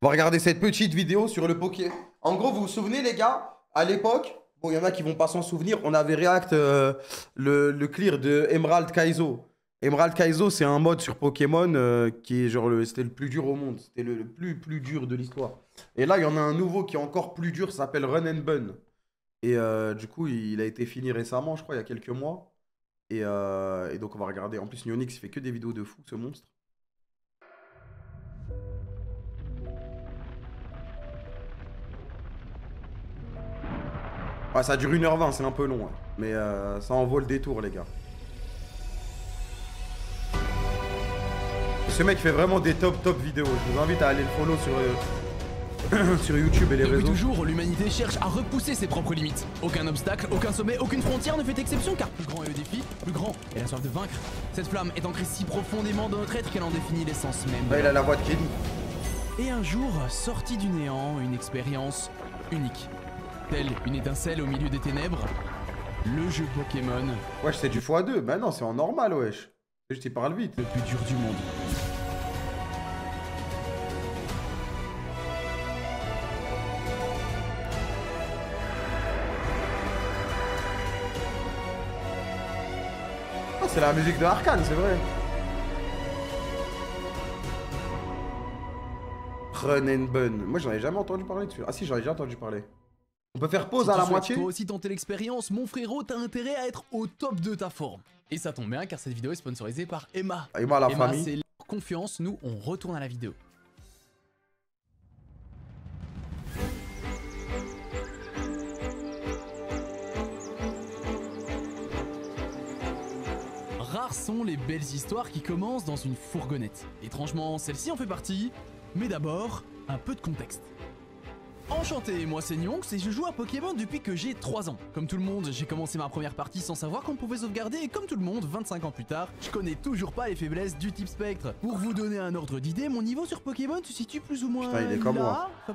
On va regarder cette petite vidéo sur le Poké. En gros, vous vous souvenez, les gars, à l'époque, bon, il y en a qui vont pas s'en souvenir, on avait react le clear de Emerald Kaizo. Emerald Kaizo, c'est un mode sur Pokémon qui est genre, c'était le plus dur au monde. C'était le plus dur de l'histoire. Et là, il y en a un nouveau qui est encore plus dur, ça s'appelle Run and Bun. Et du coup, il a été fini récemment, je crois, il y a quelques mois. Et donc, on va regarder. En plus, Nyonix, il fait que des vidéos de fou, ce monstre. Ouais, ça dure 1h20, c'est un peu long. Hein. Mais ça en vaut le détour, les gars. Ce mec fait vraiment des top vidéos. Je vous invite à aller le follow sur YouTube et les réseaux. Depuis toujours, l'humanité cherche à repousser ses propres limites. Aucun obstacle, aucun sommet, aucune frontière ne fait exception, car plus grand est le défi, plus grand est la soif de vaincre. Cette flamme est ancrée si profondément dans notre être qu'elle en définit l'essence même. Là, il a la voix de Kenny. Et un jour, sorti du néant, une expérience unique. Telle une étincelle au milieu des ténèbres, le jeu Pokémon. Wesh, c'est du x2. Bah non, c'est en normal, wesh. Je t'y parle vite. Le plus dur du monde. Oh, c'est la musique de Arcane, c'est vrai. Run and Bun. Moi, j'en ai jamais entendu parler dessus. Ah si, j'en ai déjà entendu parler. On peut faire pause Si à tu la souhaites moitié. toi aussi tenter l'expérience, mon frérot, t'as intérêt à être au top de ta forme. Et ça tombe bien car cette vidéo est sponsorisée par Emma. Emma, la Emma, famille. c'est leur confiance, nous on retourne à la vidéo. Rares sont les belles histoires qui commencent dans une fourgonnette. Étrangement, celle-ci en fait partie, mais d'abord, un peu de contexte. Enchanté, moi c'est Nyonx et je joue à Pokémon depuis que j'ai 3 ans. Comme tout le monde, j'ai commencé ma première partie sans savoir qu'on pouvait sauvegarder et comme tout le monde, 25 ans plus tard, je connais toujours pas les faiblesses du type spectre. Pour vous donner un ordre d'idée, mon niveau sur Pokémon se situe plus ou moins Putain, il est comme là, moi. enfin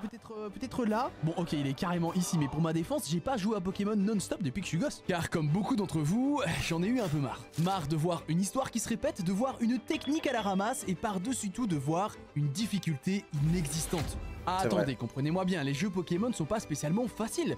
peut-être là. Bon ok, il est carrément ici, mais pour ma défense, j'ai pas joué à Pokémon non-stop depuis que je suis gosse. Car comme beaucoup d'entre vous, j'en ai eu un peu marre. Marre de voir une histoire qui se répète, de voir une technique à la ramasse et par-dessus tout de voir une difficulté inexistante. Ah, attendez, comprenez-moi bien, les jeux Pokémon sont pas spécialement faciles.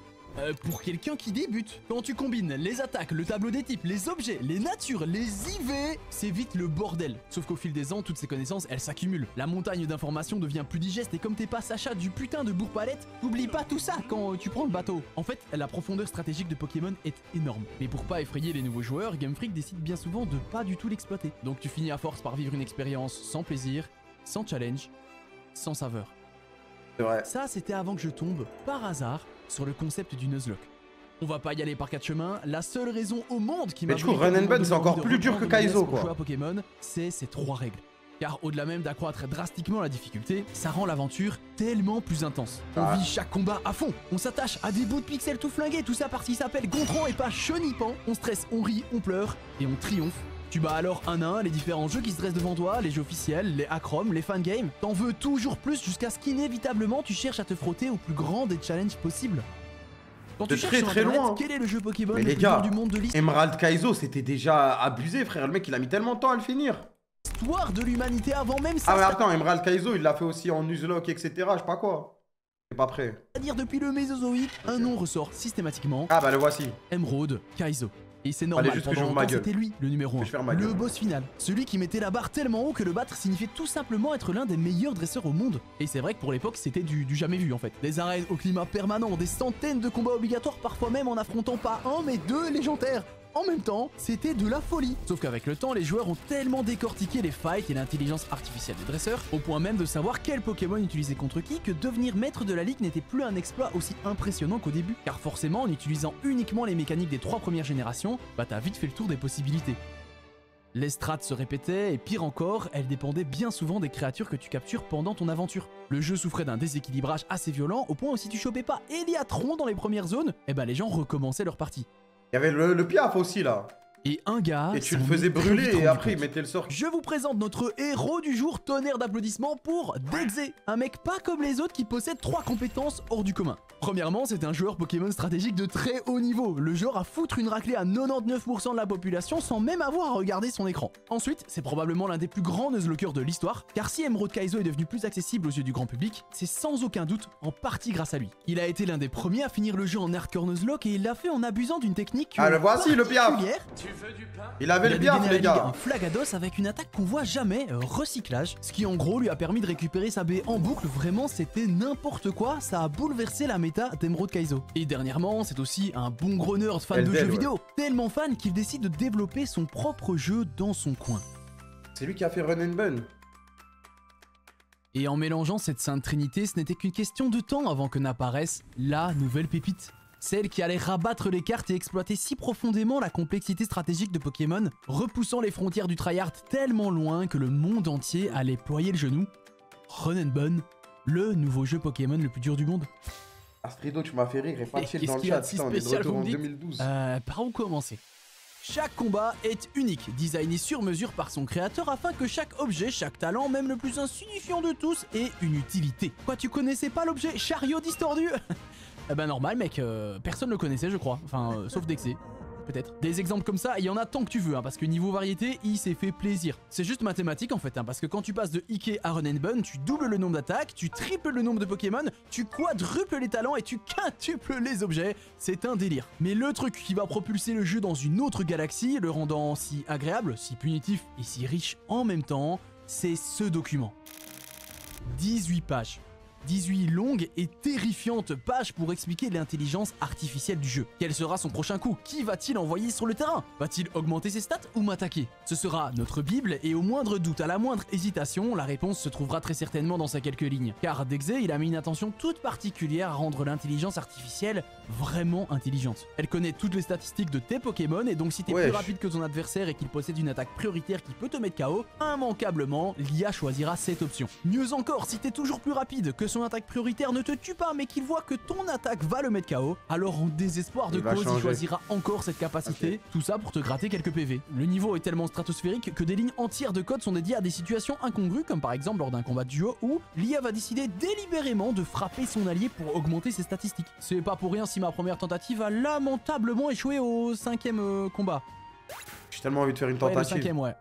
Pour quelqu'un qui débute, quand tu combines les attaques, le tableau des types, les objets, les natures, les IV, c'est vite le bordel. Sauf qu'au fil des ans, toutes ces connaissances, elles s'accumulent. La montagne d'informations devient plus digeste et comme t'es pas Sacha du putain de Bourg-Palette, t'oublies pas tout ça quand tu prends le bateau. En fait, la profondeur stratégique de Pokémon est énorme. Mais pour pas effrayer les nouveaux joueurs, Game Freak décide bien souvent de pas du tout l'exploiter. Donc tu finis à force par vivre une expérience sans plaisir, sans challenge, sans saveur. C'est vrai. Ça, c'était avant que je tombe, par hasard, sur le concept du Nuzlocke. On va pas y aller par 4 chemins, la seule raison au monde qui m'a... Mais du coup, Run and Bun, c'est encore plus dur que Kaizo, quoi. Jouer à Pokémon, c'est ces 3 règles. Car au-delà même d'accroître drastiquement la difficulté, ça rend l'aventure tellement plus intense. On vit chaque combat à fond, on s'attache à des bouts de pixels tout flingués, tout ça parce qu'il s'appelle Gontran et pas Chenipan. On stresse, on rit, on pleure et on triomphe. Tu bats alors un à un les différents jeux qui se dressent devant toi, les jeux officiels, les hackrooms, les fangames. T'en veux toujours plus jusqu'à ce qu'inévitablement tu cherches à te frotter au plus grand des challenges possibles. Quand tu cherches sur Internet, loin. quel est le jeu Pokémon Mais le les plus gars, dur du monde de l'histoire Emerald Kaizo, c'était déjà abusé, frère. Le mec, il a mis tellement de temps à le finir. de l'humanité avant même ça. Ah mais attends, Emerald Kaizo, il l'a fait aussi en Nuzlocke, etc. Je sais pas quoi. C'est pas prêt. C'est-à-dire depuis le Mésozoïque, un nom ressort systématiquement. Ah bah le voici. Émeraude Kaizo. Et c'est normal, juste que pendant j'ouvre ma longtemps gueule. c'était lui le numéro 1, Que je ferme ma le gueule. boss final, celui qui mettait la barre tellement haut que le battre signifiait tout simplement être l'un des meilleurs dresseurs au monde. Et c'est vrai que pour l'époque c'était du jamais vu en fait. Des arènes au climat permanent, des centaines de combats obligatoires, parfois même en affrontant pas un mais 2 légendaires. En même temps, c'était de la folie. Sauf qu'avec le temps, les joueurs ont tellement décortiqué les fights et l'intelligence artificielle des dresseurs, au point même de savoir quel Pokémon utiliser contre qui, que devenir maître de la ligue n'était plus un exploit aussi impressionnant qu'au début. Car forcément, en utilisant uniquement les mécaniques des 3 premières générations, bah t'as vite fait le tour des possibilités. Les strats se répétaient et pire encore, elles dépendaient bien souvent des créatures que tu captures pendant ton aventure. Le jeu souffrait d'un déséquilibrage assez violent au point où si tu chopais pas Eliatron dans les premières zones, eh ben les gens recommençaient leur partie. Il y avait le Piaf aussi là. Et un gars... Et tu le s'en faisais est très brûler vite et rendu après il compte. mettait le sort. Je vous présente notre héros du jour, tonnerre d'applaudissements pour DxE. Un mec pas comme les autres qui possède 3 compétences hors du commun. Premièrement, c'est un joueur Pokémon stratégique de très haut niveau, le genre à foutre une raclée à 99% de la population sans même avoir à regarder son écran. Ensuite, c'est probablement l'un des plus grands Nuzlockers de l'histoire, car si Emerald Kaizo est devenu plus accessible aux yeux du grand public, c'est sans aucun doute en partie grâce à lui. Il a été l'un des premiers à finir le jeu en hardcore Nuzlocke et il l'a fait en abusant d'une technique Ah, le voici, le piaf. particulière. Il avait le piaf, les gars. Un Flagados avec une attaque qu'on voit jamais, recyclage, ce qui en gros lui a permis de récupérer sa baie en boucle. Vraiment, c'était n'importe quoi, ça a bouleversé la méta d'Emerald Kaizo. Et dernièrement, c'est aussi un bon gros nerd fan de Elden, jeux ouais. vidéo, tellement fan qu'il décide de développer son propre jeu dans son coin. C'est lui qui a fait Run and Bun. Et en mélangeant cette sainte trinité, ce n'était qu'une question de temps avant que n'apparaisse la nouvelle pépite. Celle qui allait rabattre les cartes et exploiter si profondément la complexité stratégique de Pokémon, repoussant les frontières du tryhard tellement loin que le monde entier allait ployer le genou. Run and Bun, le nouveau jeu Pokémon le plus dur du monde. Astrido, tu m'as fait rire et pas chill Qu'est-ce dans le qu'il y a chat. de si Putain, on est de spécial, retour vous en me dites 2012. Par où commencer? Chaque combat est unique, designé sur mesure par son créateur afin que chaque objet, chaque talent, même le plus insignifiant de tous, ait une utilité. Quoi, tu connaissais pas l'objet chariot distordu? Eh ben normal mec, personne le connaissait je crois, enfin sauf DxE. Peut-être. Des exemples comme ça, il y en a tant que tu veux, hein, parce que niveau variété, il s'est fait plaisir. C'est juste mathématique en fait, hein, parce que quand tu passes de Ike à Run and Bun, tu doubles le nombre d'attaques, tu triples le nombre de Pokémon, tu quadruples les talents et tu quintuples les objets. C'est un délire. Mais le truc qui va propulser le jeu dans une autre galaxie, le rendant si agréable, si punitif et si riche en même temps, c'est ce document. 18 pages. 18 longues et terrifiantes pages pour expliquer l'intelligence artificielle du jeu. Quel sera son prochain coup? Qui va-t-il envoyer sur le terrain? Va-t-il augmenter ses stats ou m'attaquer? Ce sera notre bible et au moindre doute, à la moindre hésitation, la réponse se trouvera très certainement dans ces quelques lignes. Car DxE, il a mis une attention toute particulière à rendre l'intelligence artificielle vraiment intelligente. Elle connaît toutes les statistiques de tes Pokémon et donc si t'es plus rapide que ton adversaire et qu'il possède une attaque prioritaire qui peut te mettre KO, immanquablement, l'IA choisira cette option. Mieux encore, si t'es toujours plus rapide, que son attaque prioritaire ne te tue pas mais qu'il voit que ton attaque va le mettre KO, alors en désespoir de cause, il choisira encore cette capacité, tout ça pour te gratter quelques PV. Le niveau est tellement stratosphérique que des lignes entières de code sont dédiées à des situations incongrues, comme par exemple lors d'un combat de duo où l'IA va décider délibérément de frapper son allié pour augmenter ses statistiques. C'est pas pour rien si ma première tentative a lamentablement échoué au 5ème combat. J'ai tellement envie de faire une Ouais, tentative. le 5ème, ouais.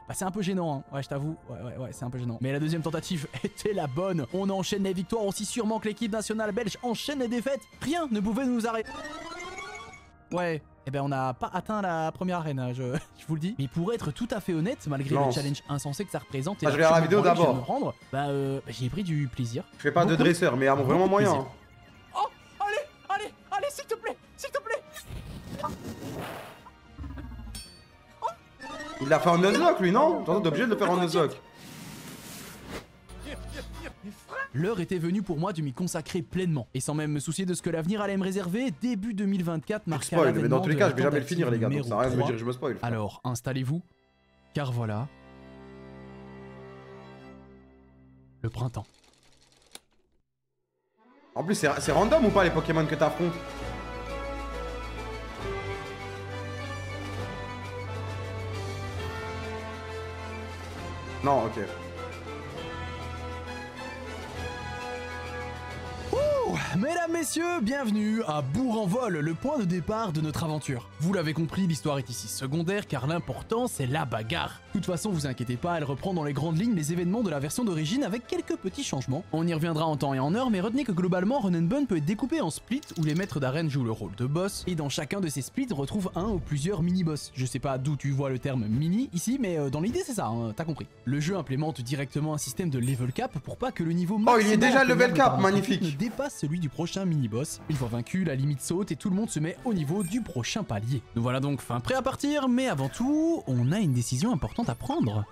Bah, c'est un peu gênant, hein. Ouais, je t'avoue. Ouais, c'est un peu gênant. Mais la deuxième tentative était la bonne. On enchaîne les victoires aussi sûrement que l'équipe nationale belge enchaîne les défaites. Rien ne pouvait nous arrêter. Ouais. Eh ben on n'a pas atteint la première arène, je vous le dis. Mais pour être tout à fait honnête, malgré le challenge insensé que ça représente et je regarde la vidéo d'abord. J'ai pris du plaisir. Je fais pas de dresseur, mais vraiment moyen. Hein. Oh, allez, s'il te plaît, s'il te plaît. Il l'a fait en Nuzlocke lui, non? T'es obligé de le faire en Nuzlocke. L'heure était venue pour moi de m'y consacrer pleinement. Et sans même me soucier de ce que l'avenir allait me réserver, début 2024 marqua l'avènement mais dans tous les cas, je vais jamais le tentative finir les gars, donc ça sert à rien de me numéro dire je me spoil. 3. Alors, installez-vous, car voilà... le printemps. En plus, c'est random ou pas les Pokémon que t'affrontes? Non, ok. Mesdames, messieurs, bienvenue à Bourg-en-Vol, le point de départ de notre aventure. Vous l'avez compris, l'histoire est ici secondaire car l'important c'est la bagarre. De toute façon, vous inquiétez pas, elle reprend dans les grandes lignes les événements de la version d'origine avec quelques petits changements. On y reviendra en temps et en heure, mais retenez que globalement, Run and Bun peut être découpé en splits où les maîtres d'arène jouent le rôle de boss, et dans chacun de ces splits, on retrouve un ou plusieurs mini-boss. Je sais pas d'où tu vois le terme mini ici, mais dans l'idée c'est ça, hein, t'as compris. Le jeu implémente directement un système de level cap pour pas que le niveau maximum il est déjà level cap, magnifique, ne dépasse celui du prochain mini-boss. Une fois vaincu, la limite saute et tout le monde se met au niveau du prochain palier. Nous voilà donc fin prêt à partir, mais avant tout, on a une décision importante à prendre.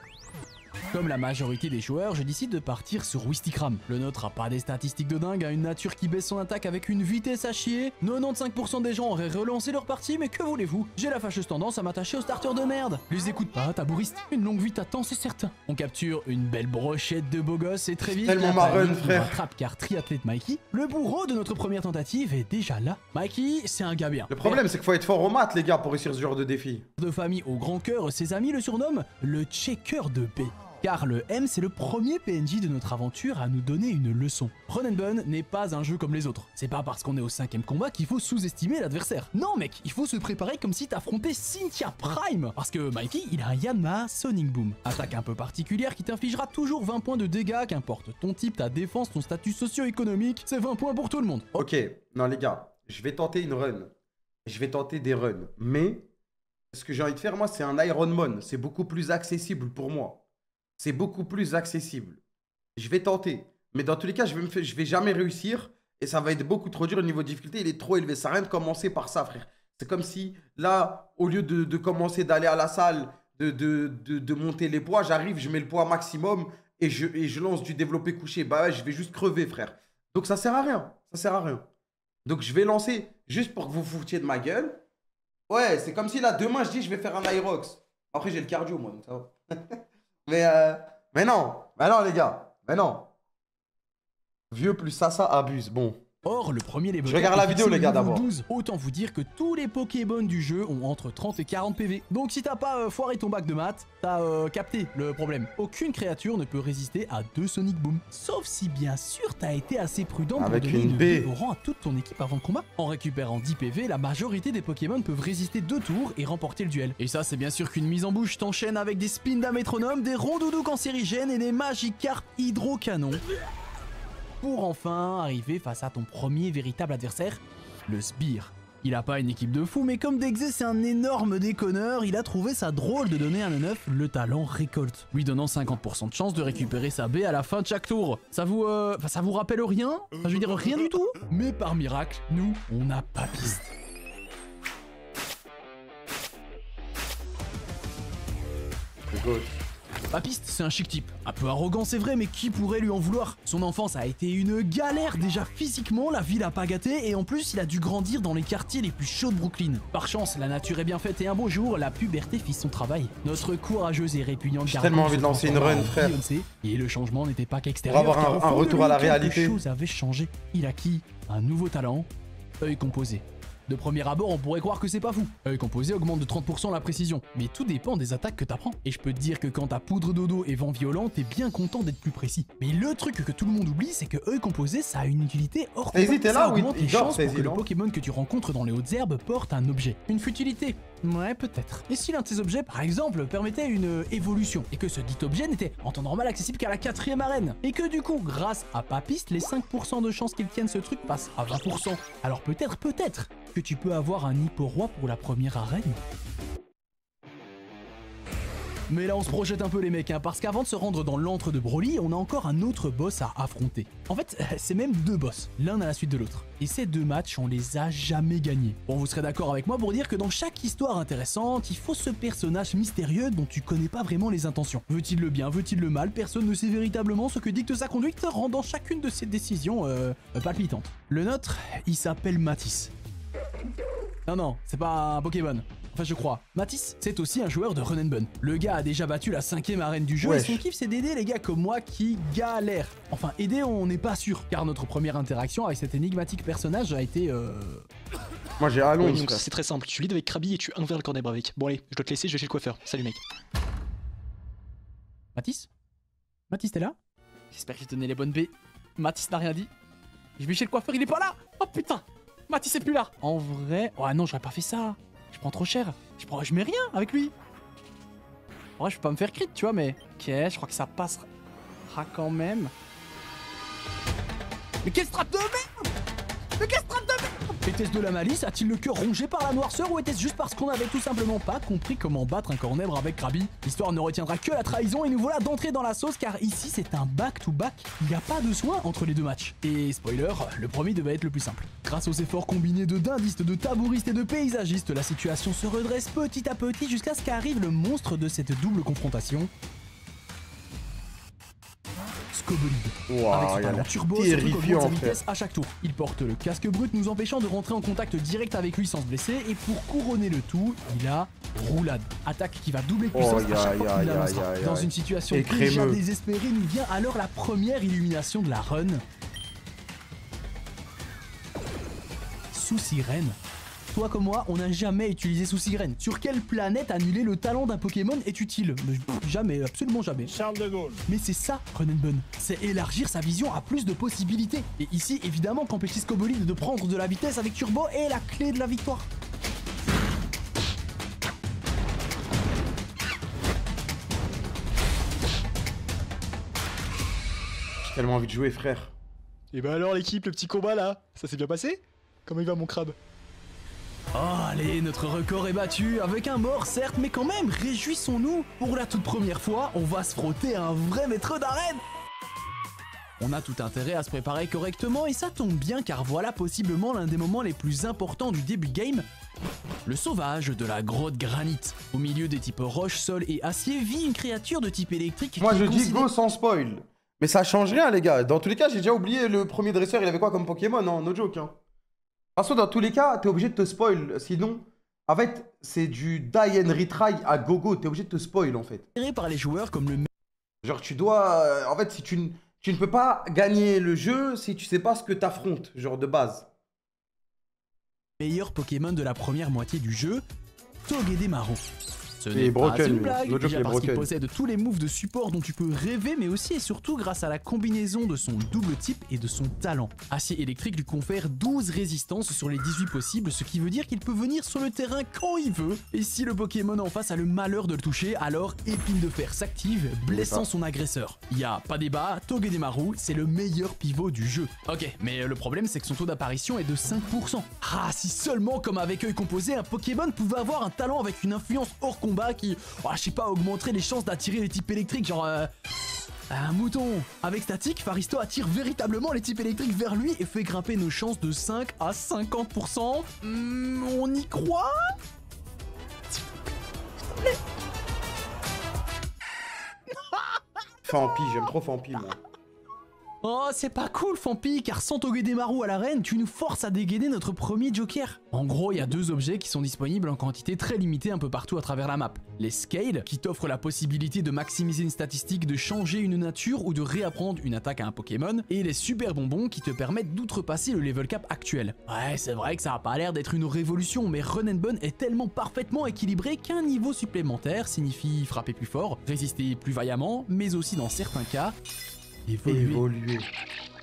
Comme la majorité des joueurs, je décide de partir sur Wistikram. Le nôtre a pas des statistiques de dingue, a une nature qui baisse son attaque avec une vitesse à chier. 95% des gens auraient relancé leur partie, mais que voulez-vous? J'ai la fâcheuse tendance à m'attacher aux starters de merde. Les écoute pas, tabouriste. Une longue vie t'attend, c'est certain. On capture une belle brochette de beaux gosses et très vite, tellement marron, frère. Rattrape car triathlète Mikey, le bourreau de notre première tentative est déjà là. Mikey, c'est un gars bien. Le problème, c'est qu'il faut être fort au maths, les gars, pour réussir ce genre de défi. De famille au grand cœur, ses amis le surnomment le checker de paix. Car le M, c'est le premier PNJ de notre aventure à nous donner une leçon. Run and Gun n'est pas un jeu comme les autres. C'est pas parce qu'on est au 5ème combat qu'il faut sous-estimer l'adversaire. Non mec, il faut se préparer comme si t'affrontais Cynthia Prime. Parce que Mikey, il a un Yanma Sonic Boom. Attaque un peu particulière qui t'infligera toujours 20 points de dégâts, qu'importe ton type, ta défense, ton statut socio-économique, c'est 20 points pour tout le monde. Ok, non les gars, je vais tenter une run. Je vais tenter des runs. Mais, ce que j'ai envie de faire, moi, c'est un Ironman. C'est beaucoup plus accessible pour moi. C'est beaucoup plus accessible. Je vais tenter. Mais dans tous les cas, je vais jamais réussir. Et ça va être beaucoup trop dur. Le niveau de difficulté, il est trop élevé. Ça n'a rien de commencer par ça, frère. C'est comme si, là, au lieu de commencer d'aller à la salle, de monter les poids, j'arrive, je mets le poids maximum et je lance du développé couché. Bah ouais, je vais juste crever, frère. Donc ça sert à rien. Ça sert à rien. Donc je vais lancer juste pour que vous foutiez de ma gueule. Ouais, c'est comme si là, demain, je dis, je vais faire un Aerox. Après, j'ai le cardio, moi, donc ça va. mais non, les gars, mais non. Vieux plus ça abuse, bon. Or, le premier level je regarde la vidéo, les gars, d'abord. Autant vous dire que tous les Pokémon du jeu ont entre 30 et 40 PV. Donc si t'as pas foiré ton bac de maths, t'as capté le problème. Aucune créature ne peut résister à 2 Sonic Boom. Sauf si bien sûr t'as été assez prudent pour donner une B au rang à toute ton équipe avant le combat. En récupérant 10 PV, la majorité des Pokémon peuvent résister 2 tours et remporter le duel. Et ça, c'est bien sûr qu'une mise en bouche t'enchaîne avec des spins d'un métronome, des rondoudous cancérigènes et des Magikarp hydrocanons. Pour enfin arriver face à ton premier véritable adversaire, le Sbire. Il a pas une équipe de fous, mais comme Dexé c'est un énorme déconneur, il a trouvé ça drôle de donner à un 9 le talent récolte, lui donnant 50% de chance de récupérer sa baie à la fin de chaque tour. Ça vous rappelle rien? Enfin, je veux dire rien du tout? Mais par miracle, nous, on n'a pas piste. Papiste, c'est un chic type. Un peu arrogant, c'est vrai, mais qui pourrait lui en vouloir? Son enfance a été une galère. Déjà physiquement, la vie l'a pas gâté, et en plus, il a dû grandir dans les quartiers les plus chauds de Brooklyn. Par chance, la nature est bien faite, et un beau jour, la puberté fit son travail. Notre courageuse et répugnante j'ai tellement envie de lancer une run, frère. Et le changement n'était pas qu'extérieur. Pour avoir un retour à la réalité. Quelque chose avait changé. Il acquis un nouveau talent, œil composé. De premier abord, on pourrait croire que c'est pas fou. Œil composé augmente de 30% la précision, mais tout dépend des attaques que t'apprends. Et je peux te dire que quand t'as poudre dodo et vent violent, t'es bien content d'être plus précis. Mais le truc que tout le monde oublie, c'est que œil composé, ça a une utilité hors commun. Ça augmente les chances pour que le Pokémon que tu rencontres dans les hautes herbes porte un objet. Une futilité? Ouais, peut-être. Et si l'un de ces objets, par exemple, permettait une évolution, et que ce dit objet n'était en temps normal accessible qu'à la 4ème arène, et que du coup, grâce à Papiste, les 5% de chances qu'il tienne ce truc passent à 20%, alors peut-être que tu peux avoir un Hippo-Roi pour la première arène. Mais là on se projette un peu les mecs, hein, parce qu'avant de se rendre dans l'antre de Broly, on a encore un autre boss à affronter. En fait, c'est même 2 boss, l'un à la suite de l'autre. Et ces 2 matchs, on les a jamais gagnés. Bon, vous serez d'accord avec moi pour dire que dans chaque histoire intéressante, il faut ce personnage mystérieux dont tu connais pas vraiment les intentions. Veut-il le bien, veut-il le mal? Personne ne sait véritablement ce que dicte sa conduite, rendant chacune de ses décisions palpitantes. Le nôtre, il s'appelle Matisse. Non, c'est pas un Pokémon. Enfin, je crois. Matisse, c'est aussi un joueur de Run and Gun. Le gars a déjà battu la 5ème arène du jeu et son kiff, c'est d'aider les gars comme moi qui galèrent. Enfin, aider, on n'est pas sûr, car notre première interaction avec cet énigmatique personnage a été Moi, j'ai allongé. Oui, donc c'est très simple. Tu lead avec Krabi et tu inverses le corner avec. Bon, allez, je dois te laisser, je vais chez le coiffeur. Salut, mec. Matisse? Matisse, t'es là? J'espère que j'ai donné les bonnes baies. Matisse n'a rien dit. Je vais chez le coiffeur, il est pas là! Oh putain! Matisse est plus là! En vrai... Oh non, j'aurais pas fait ça. Je prends trop cher. Je mets rien avec lui. En vrai, je peux pas me faire crit, tu vois, mais... Ok, je crois que ça passera quand même. Mais quelle strat de merde! Mais quelle strat de merde! Était-ce de la malice? A-t-il le cœur rongé par la noirceur? Ou était-ce juste parce qu'on avait tout simplement pas compris comment battre un cornèbre avec Krabi? L'histoire ne retiendra que la trahison et nous voilà d'entrer dans la sauce, car ici c'est un back-to-back. Il n'y a pas de soin entre les 2 matchs. Et spoiler, le premier devait être le plus simple. Grâce aux efforts combinés de dindistes, de tabouristes et de paysagistes, la situation se redresse petit à petit jusqu'à ce qu'arrive le monstre de cette double confrontation. Scobolide. Wow, Avec son il a talent l'air turbo, surtout qu'il terrifiant, augmente sa frère. vitesse à chaque tour. Il porte le casque brut, nous empêchant de rentrer en contact direct avec lui sans se blesser. Et pour couronner le tout, il a roulade. Attaque qui va doubler de puissance à chaque fois qu'il la lancera. Dans une situation Et déjà crémeux. désespérée, nous vient alors la première illumination de la run. Sous sirène. Toi comme moi, on n'a jamais utilisé sous sirène. Sur quelle planète annuler le talent d'un Pokémon est utile? Jamais, absolument jamais. Charles de Gaulle. Mais c'est ça, Run and Bun. C'est élargir sa vision à plus de possibilités. Et ici, évidemment, qu'empêcher Scobolide de prendre de la vitesse avec Turbo est la clé de la victoire. J'ai tellement envie de jouer, frère. Et bah alors l'équipe, le petit combat là, ça s'est bien passé? Comment il va mon crabe? Oh allez, notre record est battu, avec un mort certes, mais quand même, réjouissons-nous. Pour la toute première fois, on va se frotter à un vrai maître d'arène. On a tout intérêt à se préparer correctement et ça tombe bien car voilà possiblement l'un des moments les plus importants du début de game. Le sauvage de la grotte granit. Au milieu des types roche, sol et acier vit une créature de type électrique. Moi, qui je est dis considérée- go sans spoil. Mais ça change rien, les gars. Dans tous les cas, j'ai déjà oublié le premier dresseur, il avait quoi comme Pokémon, non? No joke, hein. De toute façon, dans tous les cas, t'es obligé de te spoil. Sinon, en fait, c'est du die and retry à gogo. T'es obligé de te spoil, en fait. par les joueurs comme le Genre, tu dois. En fait, si tu ne peux pas gagner le jeu si tu sais pas ce que t'affrontes, genre de base. meilleur Pokémon de la première moitié du jeu, Togedemaru. Ce Il n'est est pas broken, une lui. blague, No joke, déjà il est parce qu'il broken. possède tous les moves de support dont tu peux rêver, mais aussi et surtout grâce à la combinaison de son double type et de son talent. Acier électrique lui confère 12 résistances sur les 18 possibles, ce qui veut dire qu'il peut venir sur le terrain quand il veut. Et si le Pokémon en face a le malheur de le toucher, alors Épine de Fer s'active, blessant son agresseur. Y a pas débat, Togedemaru, c'est le meilleur pivot du jeu. Ok, mais le problème c'est que son taux d'apparition est de 5%. Ah, si seulement comme avec œil composé, un Pokémon pouvait avoir un talent avec une influence hors combat qui, je sais pas, augmenterait les chances d'attirer les types électriques, genre un mouton. Avec Statique, Faristo attire véritablement les types électriques vers lui et fait grimper nos chances de 5 à 50%. On y croit? Fampi, j'aime trop Fampi, moi. Oh, c'est pas cool, Fampi, car sans Togedemaru à l'arène, tu nous forces à dégainer notre premier Joker. En gros, il y a deux objets qui sont disponibles en quantité très limitée un peu partout à travers la map. Les Scales, qui t'offrent la possibilité de maximiser une statistique, de changer une nature ou de réapprendre une attaque à un Pokémon, et les Super Bonbons qui te permettent d'outrepasser le level cap actuel. Ouais, c'est vrai que ça a pas l'air d'être une révolution, mais Run and Bun est tellement parfaitement équilibré qu'un niveau supplémentaire signifie frapper plus fort, résister plus vaillamment, mais aussi dans certains cas, évoluer.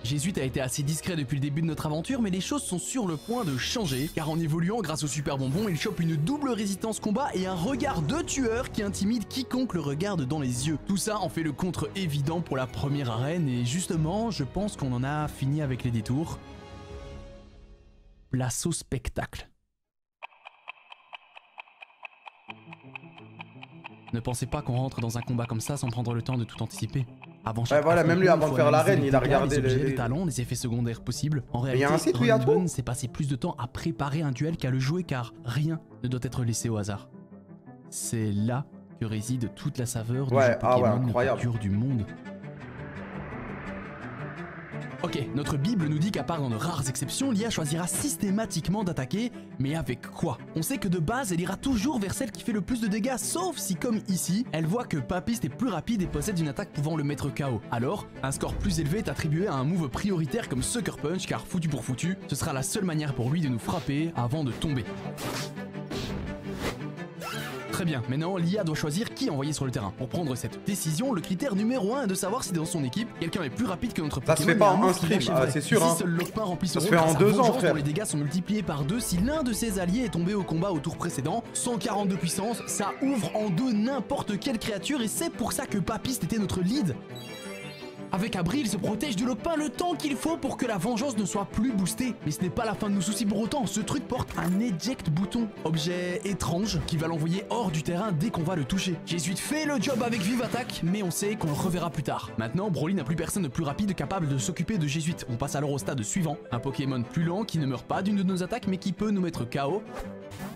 Jésuite a été assez discret depuis le début de notre aventure, mais les choses sont sur le point de changer, car en évoluant grâce au super bonbon, il chope une double résistance combat et un regard de tueur qui intimide quiconque le regarde dans les yeux. Tout ça en fait le contre évident pour la première arène, et justement, je pense qu'on en a fini avec les détours. Place au spectacle. Ne pensez pas qu'on rentre dans un combat comme ça sans prendre le temps de tout anticiper. Avant chaque voilà, même lui, affrontement, avant de faut faire analyser l'arène, les il a dégâts, regardé les objets, les- les talents, les effets secondaires possibles. En Mais il y réalité, a un site où il y a Run tout. Bun s'est passé plus de temps à préparer un duel qu'à le jouer, car rien ne doit être laissé au hasard. C'est là que réside toute la saveur du Ouais, jeu ah ouais, Pokémon le plus incroyable. dur du monde. Ok, notre Bible nous dit qu'à part dans de rares exceptions, l'IA choisira systématiquement d'attaquer, mais avec quoi? On sait que de base, elle ira toujours vers celle qui fait le plus de dégâts, sauf si, comme ici, elle voit que Papiste est plus rapide et possède une attaque pouvant le mettre KO. Alors, un score plus élevé est attribué à un move prioritaire comme Sucker Punch, car foutu pour foutu, ce sera la seule manière pour lui de nous frapper avant de tomber. Très bien, maintenant l'IA doit choisir qui envoyer sur le terrain. Pour prendre cette décision, le critère numéro 1 est de savoir si dans son équipe, quelqu'un est plus rapide que notre Ça Pokémon. se fait et pas un en move un qui stream, lâche ah, vrai. c'est sûr, Ici, hein. seul Lopin remplit Ça son se rôle fait en grâce à 2 ans, Vengeance, frère. dont les dégâts sont multipliés par 2 si l'un de ses alliés est tombé au combat au tour précédent. 142 puissance, ça ouvre en deux n'importe quelle créature et c'est pour ça que Papiste était notre lead. Avec Abri, il se protège de Lopin le temps qu'il faut pour que la vengeance ne soit plus boostée. Mais ce n'est pas la fin de nos soucis pour autant, ce truc porte un eject bouton. Objet étrange qui va l'envoyer hors du terrain dès qu'on va le toucher. Jésuite fait le job avec Vive Attaque, mais on sait qu'on le reverra plus tard. Maintenant, Broly n'a plus personne de plus rapide capable de s'occuper de Jésuite. On passe alors au stade suivant. Un Pokémon plus lent qui ne meurt pas d'une de nos attaques mais qui peut nous mettre KO.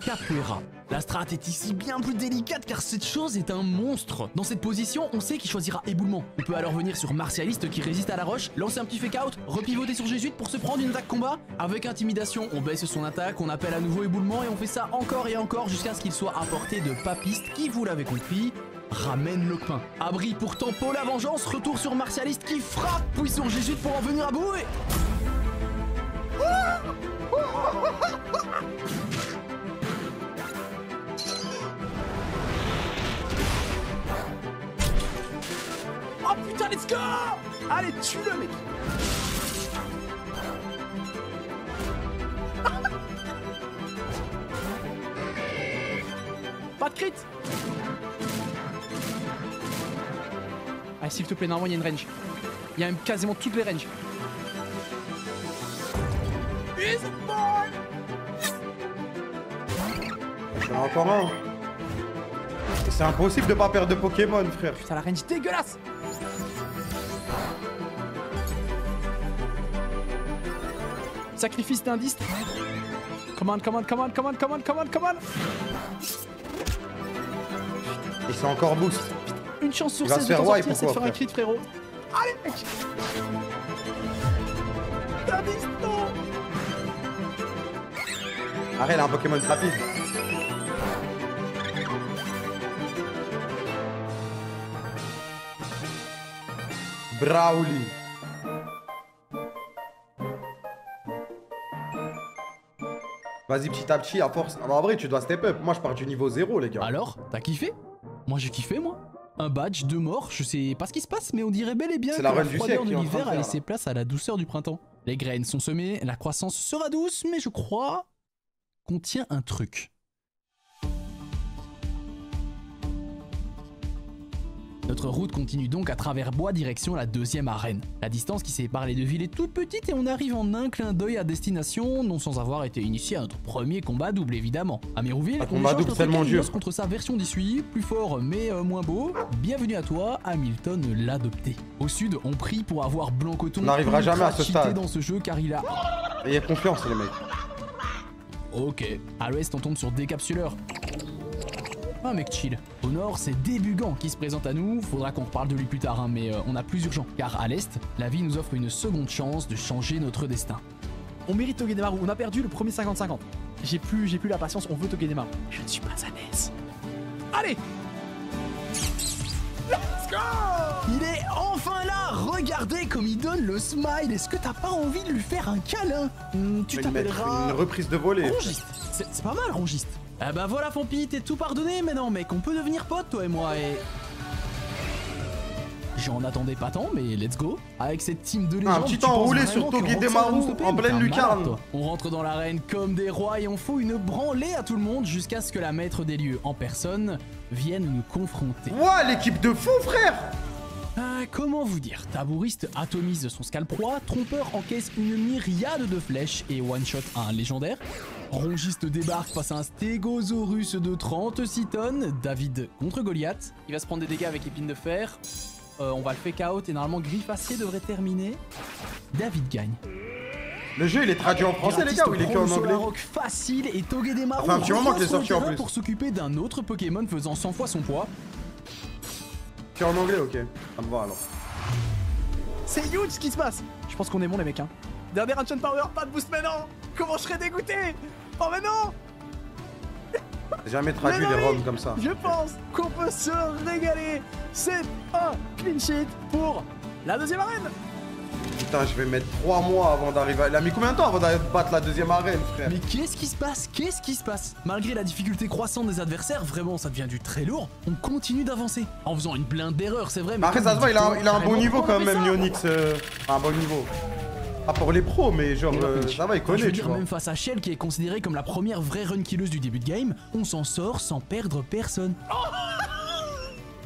Capoeira. La strat est ici bien plus délicate car cette chose est un monstre. Dans cette position, on sait qu'il choisira éboulement. On peut alors venir sur Martialiste qui résiste à la roche, lancer un petit fake out, repivoter sur Jésuite pour se prendre une attaque combat. Avec intimidation, on baisse son attaque, on appelle à nouveau éboulement et on fait ça encore et encore jusqu'à ce qu'il soit à portée de Papiste qui, vous l'avez compris, ramène le pain. Abri pour tempo la vengeance, retour sur Martialiste qui frappe, puis sur Jésuite pour en venir à bout et... Oh putain, let's go! Allez, tue-le, mec! Pas de crit! Allez, s'il te plaît, normalement, il y a une range. Il y a même quasiment toutes les ranges. J'en ai encore un. C'est impossible de pas perdre de Pokémon, frère. Putain, la range dégueulasse! Sacrifice d'indice. Commande. Et c'est encore boost. Une chance sur Il va 16 se de faire t'en wipe sortir, ou c'est de quoi, faire un frère crit, frérot. Allez, mec! D'indice, non! Arrête, il a un Pokémon rapide. Brawly. Vas-y, petit à petit, à force. Ah, bah, en vrai, tu dois step up. Moi, je pars du niveau 0, les gars. Alors, t'as kiffé? Moi, j'ai kiffé, moi. Un badge, 2 morts, je sais pas ce qui se passe, mais on dirait bel et bien que la la run du froideur siècle de qui est en train de l'hiver a faire, laissé place à la douceur du printemps. Les graines sont semées, la croissance sera douce, mais je crois qu'on tient un truc. Notre route continue donc à travers bois direction la deuxième arène. La distance qui sépare les deux villes est toute petite et on arrive en un clin d'œil à destination, non sans avoir été initié à notre premier combat double évidemment. À Mérouville, Un on combat échange double notre tellement Kairos dur. contre sa version d'issue, plus fort mais moins beau. Bienvenue à toi, Hamilton l'adopté. Au sud, on prie pour avoir Blancoton On n'arrivera jamais à ce ultra cheaté stade. dans ce jeu car il a... Ayez confiance, les mecs. Ok. À l'ouest, on tombe sur Décapsuleur. Un mec chill. Au nord, c'est Débugant qui se présente à nous. Faudra qu'on reparle de lui plus tard, hein, mais on a plus urgent. Car à l'est, la vie nous offre une seconde chance de changer notre destin. On mérite Togedemaru. On a perdu le premier 50-50. J'ai plus la patience. On veut Togedemaru. Je ne suis pas à l'aise. Allez! Let's go! Il est enfin là! Regardez comme il donne le smile. Est-ce que t'as pas envie de lui faire un câlin? Tu t'appelleras... Une reprise de volée. Rongiste. C'est pas mal, Rongiste. Ah bah voilà, Fampi, t'es tout pardonné maintenant, mec. On peut devenir potes, toi et moi, et... J'en attendais pas tant, mais let's go. Avec cette team de légendes, Un petit tu penses enroulé vraiment sur que Togedemaru Roxanne va nous stopper? en pleine T'es un lucarne. malade, toi. On rentre dans l'arène comme des rois et on fout une branlée à tout le monde jusqu'à ce que la maître des lieux en personne vienne nous confronter. Ouah, l'équipe de fou, frère. Comment vous dire? Tabouriste atomise son scalp-roi, Trompeur encaisse une myriade de flèches et one-shot un légendaire. Rongiste débarque face à un Stégosaurus de 36 tonnes, David contre Goliath. Il va se prendre des dégâts avec épine de fer. On va le fake out et normalement Griffe Acier devrait terminer. David gagne. Le jeu, il est traduit en français, les gars, ou il est que en anglais? Rock facile et Togedemaru Ça fait un petit moment qu'il est sorti en plus. pour s'occuper d'un autre Pokémon faisant 100 fois son poids. Que en anglais, ok. Ça me va alors. C'est huge ce qui se passe. Je pense qu'on est bon les mecs hein. Dernier Ancient Power, pas de boost maintenant. Comment je serais dégoûté. Oh mais non. J'ai jamais traduit Mais non, les oui. ROM comme ça. Je pense qu'on peut se régaler. C'est un clean sheet pour la deuxième arène. Putain, je vais mettre 3 mois avant d'arriver. Il a mis combien de temps avant d'aller battre la deuxième arène, frère? Mais qu'est-ce qui se passe? Qu'est-ce qui se passe? Malgré la difficulté croissante des adversaires, vraiment ça devient du très lourd, on continue d'avancer. En faisant une blinde d'erreurs, c'est vrai, mais... Après, comme ça se voit, il a un bon carrément, niveau pourquoi quand on fait même, ça Nyonix. Un bon niveau. Pas pour les pros, mais genre, ça va, il Je connaît, veux tu dire, vois. même face à Shell, qui est considérée comme la première vraie run killeuse du début de game, on s'en sort sans perdre personne.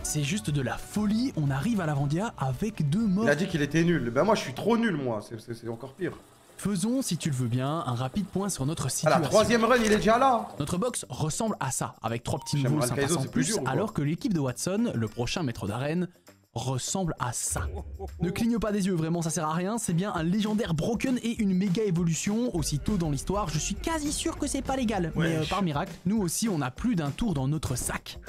C'est juste de la folie, on arrive à l'Avandia avec 2 morts. Il a dit qu'il était nul. Ben moi, je suis trop nul, moi. C'est encore pire. Faisons, si tu le veux bien, un rapide point sur notre Ah, situation. la troisième run, il est déjà là. Notre box ressemble à ça, avec 3 petits J'aimerais niveaux le sympas Kaizo, en c'est plus plus, dur ou quoi? alors que l'équipe de Watson, le prochain maître d'arène, ressemble à ça. Ne cligne pas des yeux, vraiment ça sert à rien, c'est bien un légendaire Broken et une méga évolution. Aussitôt dans l'histoire, je suis quasi sûr que c'est pas légal, mais par miracle, nous aussi on a plus d'un tour dans notre sac.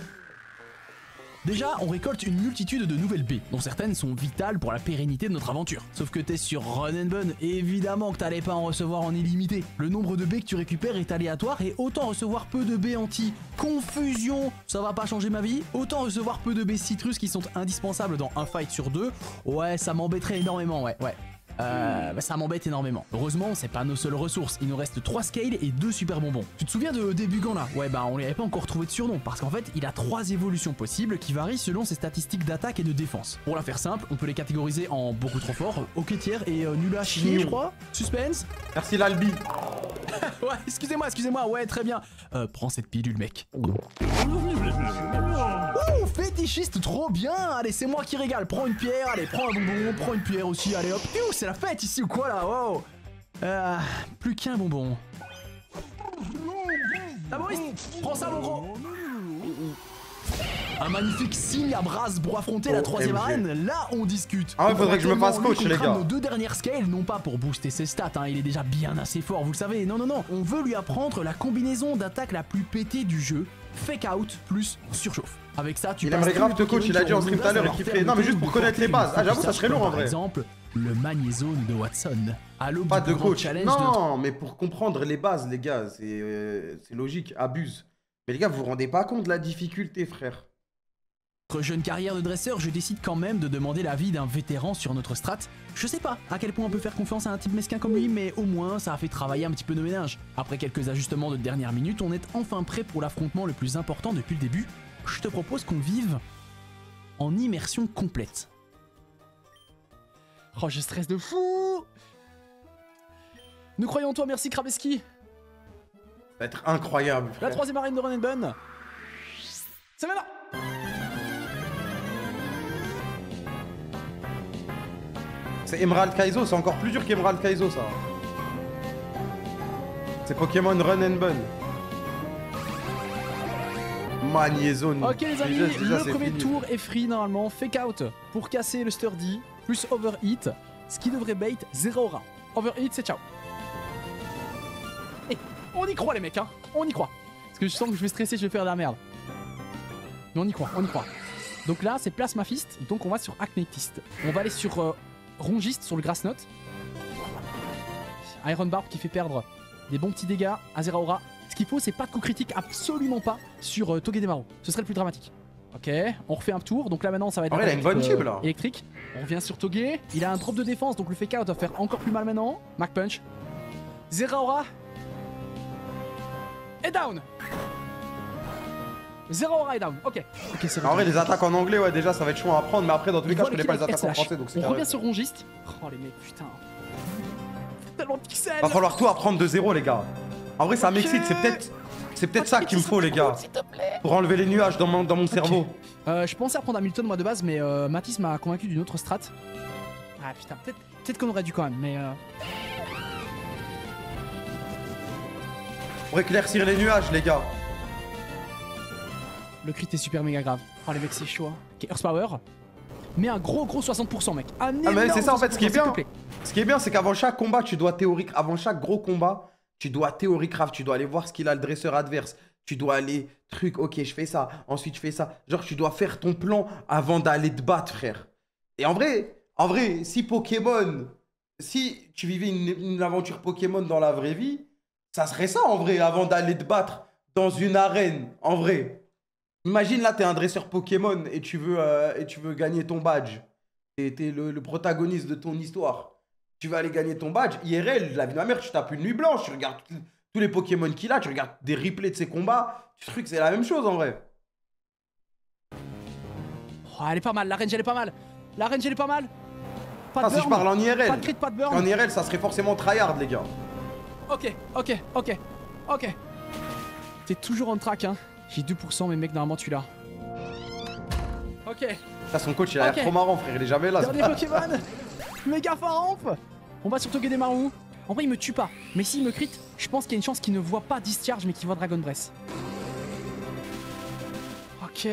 Déjà, on récolte une multitude de nouvelles baies, dont certaines sont vitales pour la pérennité de notre aventure. Sauf que t'es sur Run and Bun, évidemment que t'allais pas en recevoir en illimité. Le nombre de baies que tu récupères est aléatoire et autant recevoir peu de baies anti-confusion, ça va pas changer ma vie. Autant recevoir peu de baies citrus qui sont indispensables dans un fight sur deux, ouais, ça m'embêterait énormément, ouais. Ça m'embête énormément. Heureusement, c'est pas nos seules ressources. Il nous reste 3 scales et 2 super bonbons. Tu te souviens de Débugan là? Ouais, bah on lui avait pas encore trouvé de surnom parce qu'en fait, il a 3 évolutions possibles qui varient selon ses statistiques d'attaque et de défense. Pour la faire simple, on peut les catégoriser en beaucoup trop fort, ok tiers et nul à chier, je crois. Suspense. Merci l'Albi. Ouais, excusez-moi, ouais, très bien. Prends cette pilule, mec. Oh, fétichiste, trop bien. Allez, c'est moi qui régale. Prends une pierre, allez, prends un bonbon, prends une pierre aussi, allez hop. C'est la fête ici ou quoi là? Wow. Plus qu'un bonbon. Tabouriste, prends ça mon gros. Un magnifique signe à brasse pour affronter la 3ème arène, là on discute. Ah ouais, faudrait que je me fasse coach les gars. Nos 2 dernières scales, non pas pour booster ses stats, hein, il est déjà bien assez fort, vous le savez, non, on veut lui apprendre la combinaison d'attaque la plus pétée du jeu, fake out plus surchauffe. Avec ça, tu il aimerait grave te coach, il a dit en stream tout à l'heure, il kifferait. Non mais juste pour connaître les bases, ah j'avoue ça serait lourd en vrai. Par exemple, le magnézone de Watson. À l'aube pas du de coach, challenge non mais pour comprendre les bases les gars, c'est logique, abuse. Mais les gars, vous vous rendez pas compte de la difficulté frère. Notre jeune carrière de dresseur, je décide quand même de demander l'avis d'un vétéran sur notre strat. Je sais pas à quel point on peut faire confiance à un type mesquin comme lui, mais au moins ça a fait travailler un petit peu nos ménages. Après quelques ajustements de dernière minute, on est enfin prêt pour l'affrontement le plus important depuis le début. Je te propose qu'on vive en immersion complète. Oh, je stresse de fou. Nous croyons en toi, merci Krabeski. Ça va être incroyable frère. La 3ème arène de Run and Bun. C'est maintenant. C'est Emerald Kaizo, c'est encore plus dur qu'Emerald Kaizo ça. C'est Pokémon Run and Bun. Magnézone. Ok les amis, le premier tour est free normalement. Fake out pour casser le sturdy, plus overheat, ce qui devrait bait 0 aura. Overheat c'est ciao. Et on y croit les mecs, hein, on y croit. Parce que je sens que je vais stresser, je vais faire de la merde. Mais on y croit, on y croit. Donc là c'est Plasma Fist, donc on va sur Acnetist. On va aller sur Rongiste sur le Grass Knot. Iron Barb qui fait perdre des bons petits dégâts à Zeraora. Ce qu'il faut, c'est pas de coup critique, absolument pas sur Togedemaru. Ce serait le plus dramatique. Ok, on refait un tour. Donc là maintenant, ça va être il a une bonne tube là. Électrique. On revient sur Toge. Il a un drop de défense, donc le fake out va faire encore plus mal maintenant. Mac Punch. Zeraora. Et down. Zeraora est down. Ok, c'est en vrai, les attaques en anglais, ouais, déjà ça va être chaud à apprendre. Mais après, dans tous les cas, je connais pas les attaques en français. Donc on revient sur Rongiste. Oh les mecs, putain. Tellement de pixels. Va falloir tout apprendre de zéro, les gars. En vrai, ça m'excite, c'est peut-être ça qu'il me faut, les gars. Pour enlever les nuages dans mon cerveau. Je pensais apprendre Hamilton, moi, de base, mais Mathis m'a convaincu d'une autre strat. Ah putain, peut-être qu'on aurait dû quand même, mais... Pour éclaircir les nuages, les gars. Le crit est super méga grave. Oh, les mecs, c'est chaud. Hein. Ok, Earth Power. Mais un gros 60%, mec. Ah, mais c'est ça, en fait, ce qui est bien. Ce qui est bien, c'est qu'avant chaque combat, avant chaque gros combat, tu dois théorie craft, tu dois aller voir ce qu'il a le dresseur adverse. Tu dois aller, ok, je fais ça, ensuite je fais ça. Genre, tu dois faire ton plan avant d'aller te battre, frère. Et en vrai, si tu vivais une aventure Pokémon dans la vraie vie, ça serait ça, en vrai, avant d'aller te battre dans une arène, en vrai. Imagine, là, t'es un dresseur Pokémon et tu veux gagner ton badge. T'es le protagoniste de ton histoire. Tu vas aller gagner ton badge. IRL, la vie de ma mère, tu tapes une nuit blanche, tu regardes tous les Pokémon qu'il a, tu regardes des replays de ses combats. Tu trouves que c'est la même chose en vrai. Oh, elle est pas mal, la range elle est pas mal. La range elle est pas mal. Pas de burn. Si je parle en IRL. Pas de crit, pas de burn. En IRL, ça serait forcément tryhard, les gars. Ok. T'es toujours en track, hein. J'ai 2%, mais mec, normalement tu l'as. Ok. Ça, son coach, il a l'air trop marrant, frère. Il est jamais là. Dernier Pokémon. Méga Faramp. On va sur Togedemaru. En vrai, il me tue pas. Mais s'il me crit, je pense qu'il y a une chance qu'il ne voit pas Discharge, mais qu'il voit Dragon Breath. Ok.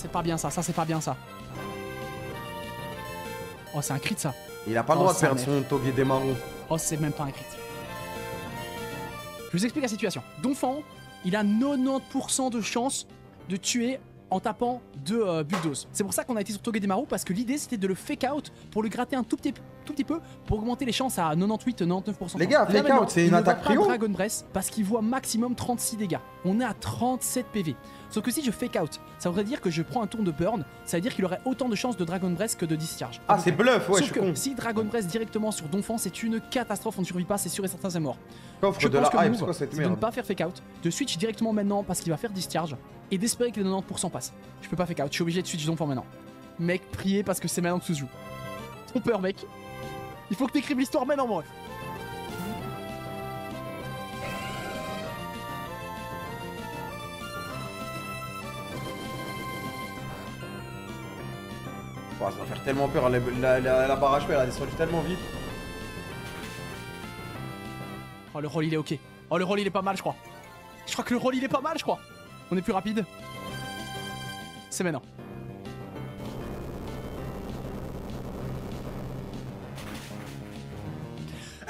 c'est pas bien ça, c'est pas bien ça. Oh, c'est un crit ça. Il a pas le droit de perdre son Togedemaru. Oh, c'est même pas un crit. Je vous explique la situation. Donphan, il a 90% de chance de tuer en tapant 2 bulldoze. C'est pour ça qu'on a été sur Togedemaru, parce que l'idée c'était de le fake out pour le gratter un tout petit peu pour augmenter les chances à 98-99%. Les gars, fake out, c'est une attaque trio. Dragon Breath parce qu'il voit maximum 36 dégâts. On est à 37 PV. Sauf que si je fake out, ça voudrait dire que je prends un tour de burn, ça veut dire qu'il aurait autant de chances de Dragon Breath que de discharge. Ah, c'est bluff, ouais, Sauf que si Dragon Breath directement sur Donphan, c'est une catastrophe, on ne survit pas, c'est sûr et certain, c'est mort. Coffre de la hype, c'est quoi c'est cette de merde? ne pas faire fake out, de switch directement maintenant parce qu'il va faire discharge et d'espérer que les 90% passent. Je peux pas fake out, je suis obligé de switch Donphan maintenant. Mec, priez parce que c'est maintenant que tout se joue. Trompeur, mec. Il faut que t'écrives l'histoire maintenant, mon ref. Oh, ça va faire tellement peur, la barre HP elle a descendu tellement vite. Oh, le roll il est ok. Oh, le roll il est pas mal, je crois. Je crois que le roll il est pas mal, je crois. On est plus rapide. C'est maintenant.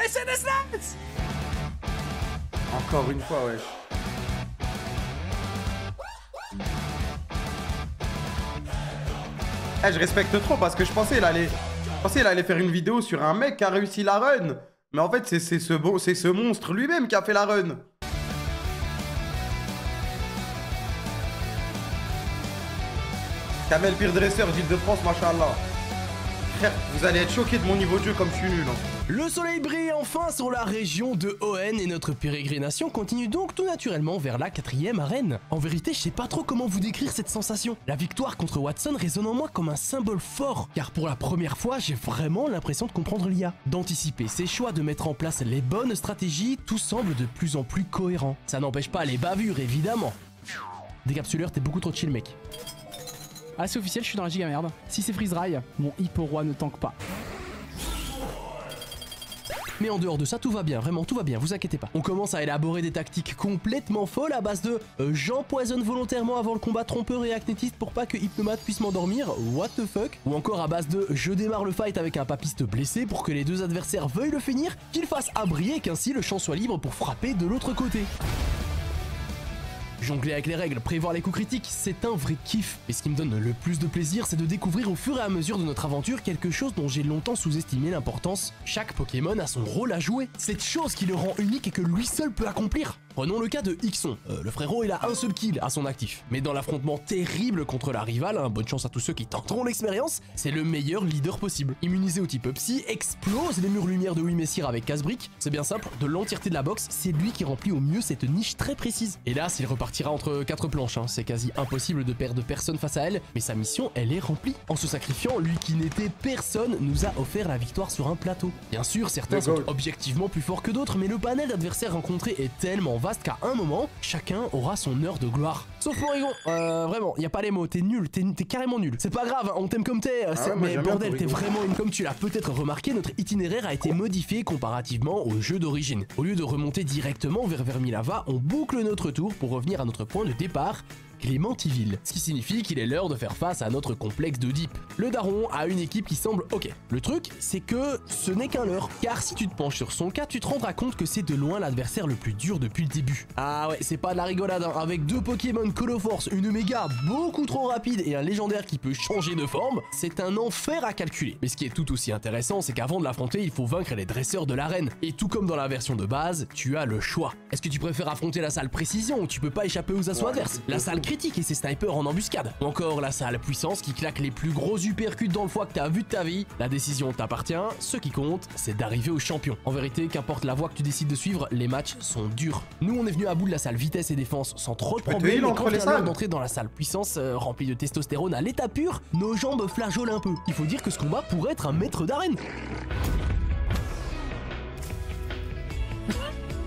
Et c'est des snaps! Encore une fois, ouais. Eh, je respecte trop parce que je pensais il allait faire une vidéo sur un mec qui a réussi la run. Mais en fait, c'est ce monstre lui-même qui a fait la run. Kamel, pire dresseur d'Île-de-France, machallah. Frère, vous allez être choqués de mon niveau de jeu comme je suis nul. Hein. Le soleil brille enfin sur la région de Hoenn et notre pérégrination continue donc tout naturellement vers la 4ème arène. En vérité, je sais pas trop comment vous décrire cette sensation. La victoire contre Watson résonne en moi comme un symbole fort, car pour la première fois, j'ai vraiment l'impression de comprendre l'IA, d'anticiper ses choix, de mettre en place les bonnes stratégies, tout semble de plus en plus cohérent. Ça n'empêche pas les bavures, évidemment. Décapsuleur, t'es beaucoup trop chill, mec. Ah, c'est officiel, je suis dans la giga merde. Si c'est freeze dry, mon hippo roi ne tank pas. Mais en dehors de ça, tout va bien, vraiment tout va bien, vous inquiétez pas. On commence à élaborer des tactiques complètement folles à base de j'empoisonne volontairement avant le combat trompeur et acnétiste pour pas que Hypnomat puisse m'endormir, what the fuck. Ou encore à base de je démarre le fight avec un papiste blessé pour que les deux adversaires veuillent le finir, qu'il fasse abrier et qu'ainsi le champ soit libre pour frapper de l'autre côté. Jongler avec les règles, prévoir les coups critiques, c'est un vrai kiff. Et ce qui me donne le plus de plaisir, c'est de découvrir au fur et à mesure de notre aventure quelque chose dont j'ai longtemps sous-estimé l'importance. Chaque Pokémon a son rôle à jouer, cette chose qui le rend unique et que lui seul peut accomplir. Prenons le cas de Ixon. Le frérot, il a un seul kill à son actif. Mais dans l'affrontement terrible contre la rivale, bonne chance à tous ceux qui tenteront l'expérience, c'est le meilleur leader possible. Immunisé au type Psy, explose les murs lumière de Wimessir avec casse-brique. C'est bien simple, de l'entièreté de la box, c'est lui qui remplit au mieux cette niche très précise. Hélas, il repartira entre 4 planches, hein. C'est quasi impossible de perdre personne face à elle, mais sa mission, elle est remplie. En se sacrifiant, lui qui n'était personne nous a offert la victoire sur un plateau. Bien sûr, certains sont objectivement plus forts que d'autres, mais le panel d'adversaires rencontrés est tellement vaste qu'à un moment, chacun aura son heure de gloire. Sauf Morrigan, vraiment, y a pas les mots, t'es nul, t'es carrément nul. C'est pas grave, on t'aime comme t'es, mais bordel, t'es vraiment une... Comme tu l'as peut-être remarqué, notre itinéraire a été modifié comparativement au jeu d'origine. Au lieu de remonter directement vers Vermilava, on boucle notre tour pour revenir à notre point de départ, Clémentiville. Ce qui signifie qu'il est l'heure de faire face à notre complexe de deep. Le daron a une équipe qui semble ok. Le truc, c'est que ce n'est qu'un leurre, car si tu te penches sur son cas, tu te rendras compte que c'est de loin l'adversaire le plus dur depuis le début. Ah ouais, c'est pas de la rigolade, hein. Avec 2 Pokémon Coloforce, une méga beaucoup trop rapide et un légendaire qui peut changer de forme, c'est un enfer à calculer. Mais ce qui est tout aussi intéressant, c'est qu'avant de l'affronter, il faut vaincre les dresseurs de l'arène. Et tout comme dans la version de base, tu as le choix. Est-ce que tu préfères affronter la salle précision où tu peux pas échapper aux assauts adverses, la salle critique et ses snipers en embuscade, ou encore la salle puissance qui claque les plus gros uppercuts dans le foie que t'as vu de ta vie? La décision t'appartient, ce qui compte, c'est d'arriver au champion. En vérité, qu'importe la voie que tu décides de suivre, les matchs sont durs. Nous, on est venu à bout de la salle vitesse et défense sans trop de problèmes, mais quand vient l'heure d'entrer dans la salle puissance remplie de testostérone à l'état pur, nos jambes flageolent un peu. Il faut dire que ce combat pourrait être un maître d'arène.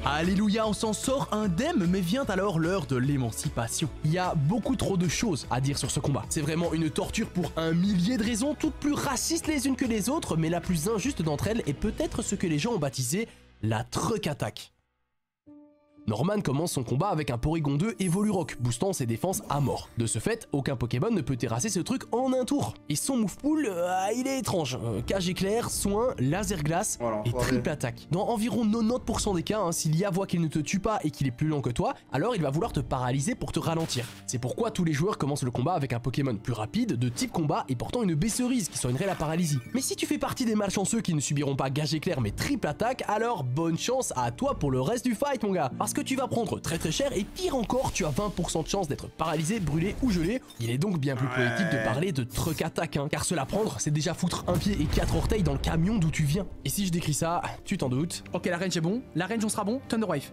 Alléluia, on s'en sort indemne, mais vient alors l'heure de l'émancipation. Il y a beaucoup trop de choses à dire sur ce combat. C'est vraiment une torture pour un millier de raisons, toutes plus racistes les unes que les autres, mais la plus injuste d'entre elles est peut-être ce que les gens ont baptisé la truck attack. Norman commence son combat avec un Porygon 2 Evolurock, boostant ses défenses à mort. De ce fait, aucun Pokémon ne peut terrasser ce truc en un tour. Et son move pool, il est étrange. Cage éclair, soin, laser glace et triple attaque. Dans environ 90% des cas, hein, s'il y a voit qu'il ne te tue pas et qu'il est plus lent que toi, alors il va vouloir te paralyser pour te ralentir. C'est pourquoi tous les joueurs commencent le combat avec un Pokémon plus rapide, de type combat et portant une baie cerise qui soignerait la paralysie. Mais si tu fais partie des malchanceux qui ne subiront pas gage éclair mais triple attaque, alors bonne chance à toi pour le reste du fight mon gars. Parce que tu vas prendre très cher et pire encore, tu as 20% de chance d'être paralysé, brûlé ou gelé. Il est donc bien plus poétique de parler de truc attaque, hein, car se la prendre, c'est déjà foutre un pied et 4 orteils dans le camion d'où tu viens. Et si je décris ça, tu t'en doutes. Ok, la range est bon. La range, on sera bon. Thunder Wave.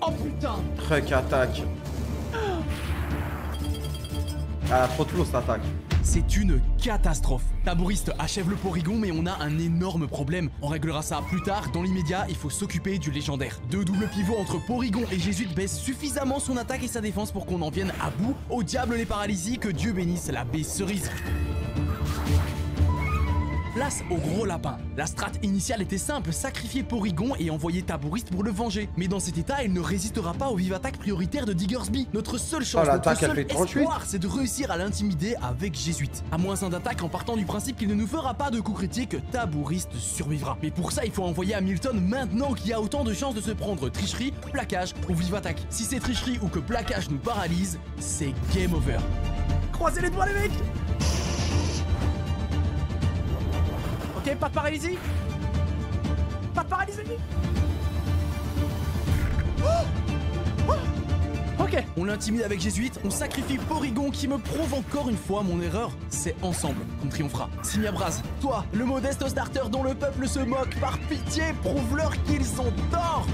Oh putain. Truc attaque. Ah, trop de flow cette attaque. C'est une catastrophe. Tabouriste achève le Porygon, mais on a un énorme problème. On réglera ça plus tard. Dans l'immédiat, il faut s'occuper du légendaire. Deux doubles pivots entre Porygon et Jésuite baissent suffisamment son attaque et sa défense pour qu'on en vienne à bout. Au diable les paralysies, que Dieu bénisse la baie cerise. Place au gros lapin. La strat initiale était simple, sacrifier Porygon et envoyer Tabouriste pour le venger. Mais dans cet état, il ne résistera pas aux vives attaques prioritaires de Diggersby. Notre seule chance, notre seul espoir, c'est de réussir à l'intimider avec Jésuite. À moins 1 d'attaque en partant du principe qu'il ne nous fera pas de coup critique, Tabouriste survivra. Mais pour ça, il faut envoyer Hamilton maintenant qu'il y a autant de chances de se prendre tricherie, plaquage ou vive attaque. Si c'est tricherie ou que plaquage nous paralyse, c'est game over. Croisez les doigts les mecs. Ok, pas de paralysie. Pas de paralysie. Ok, on l'intimide avec Jésuite, on sacrifie Porygon qui me prouve encore une fois mon erreur. C'est ensemble qu'on triomphera. Signabraz, toi, le modeste starter dont le peuple se moque, par pitié, prouve-leur qu'ils ont tort.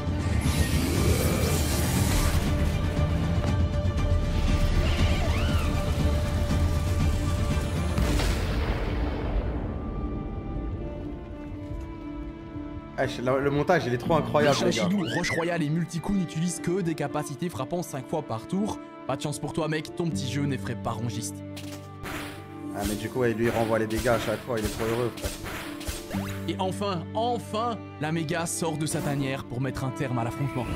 Le montage il est trop incroyable les gars. Chinchillou, Roche Royale et Multicoon n'utilisent que des capacités frappant 5 fois par tour. Pas de chance pour toi mec, ton petit jeu n'effraie pas rongiste. Ah mais du coup ouais, lui il renvoie les dégâts à chaque fois, il est trop heureux frère. Et enfin, la méga sort de sa tanière pour mettre un terme à l'affrontement.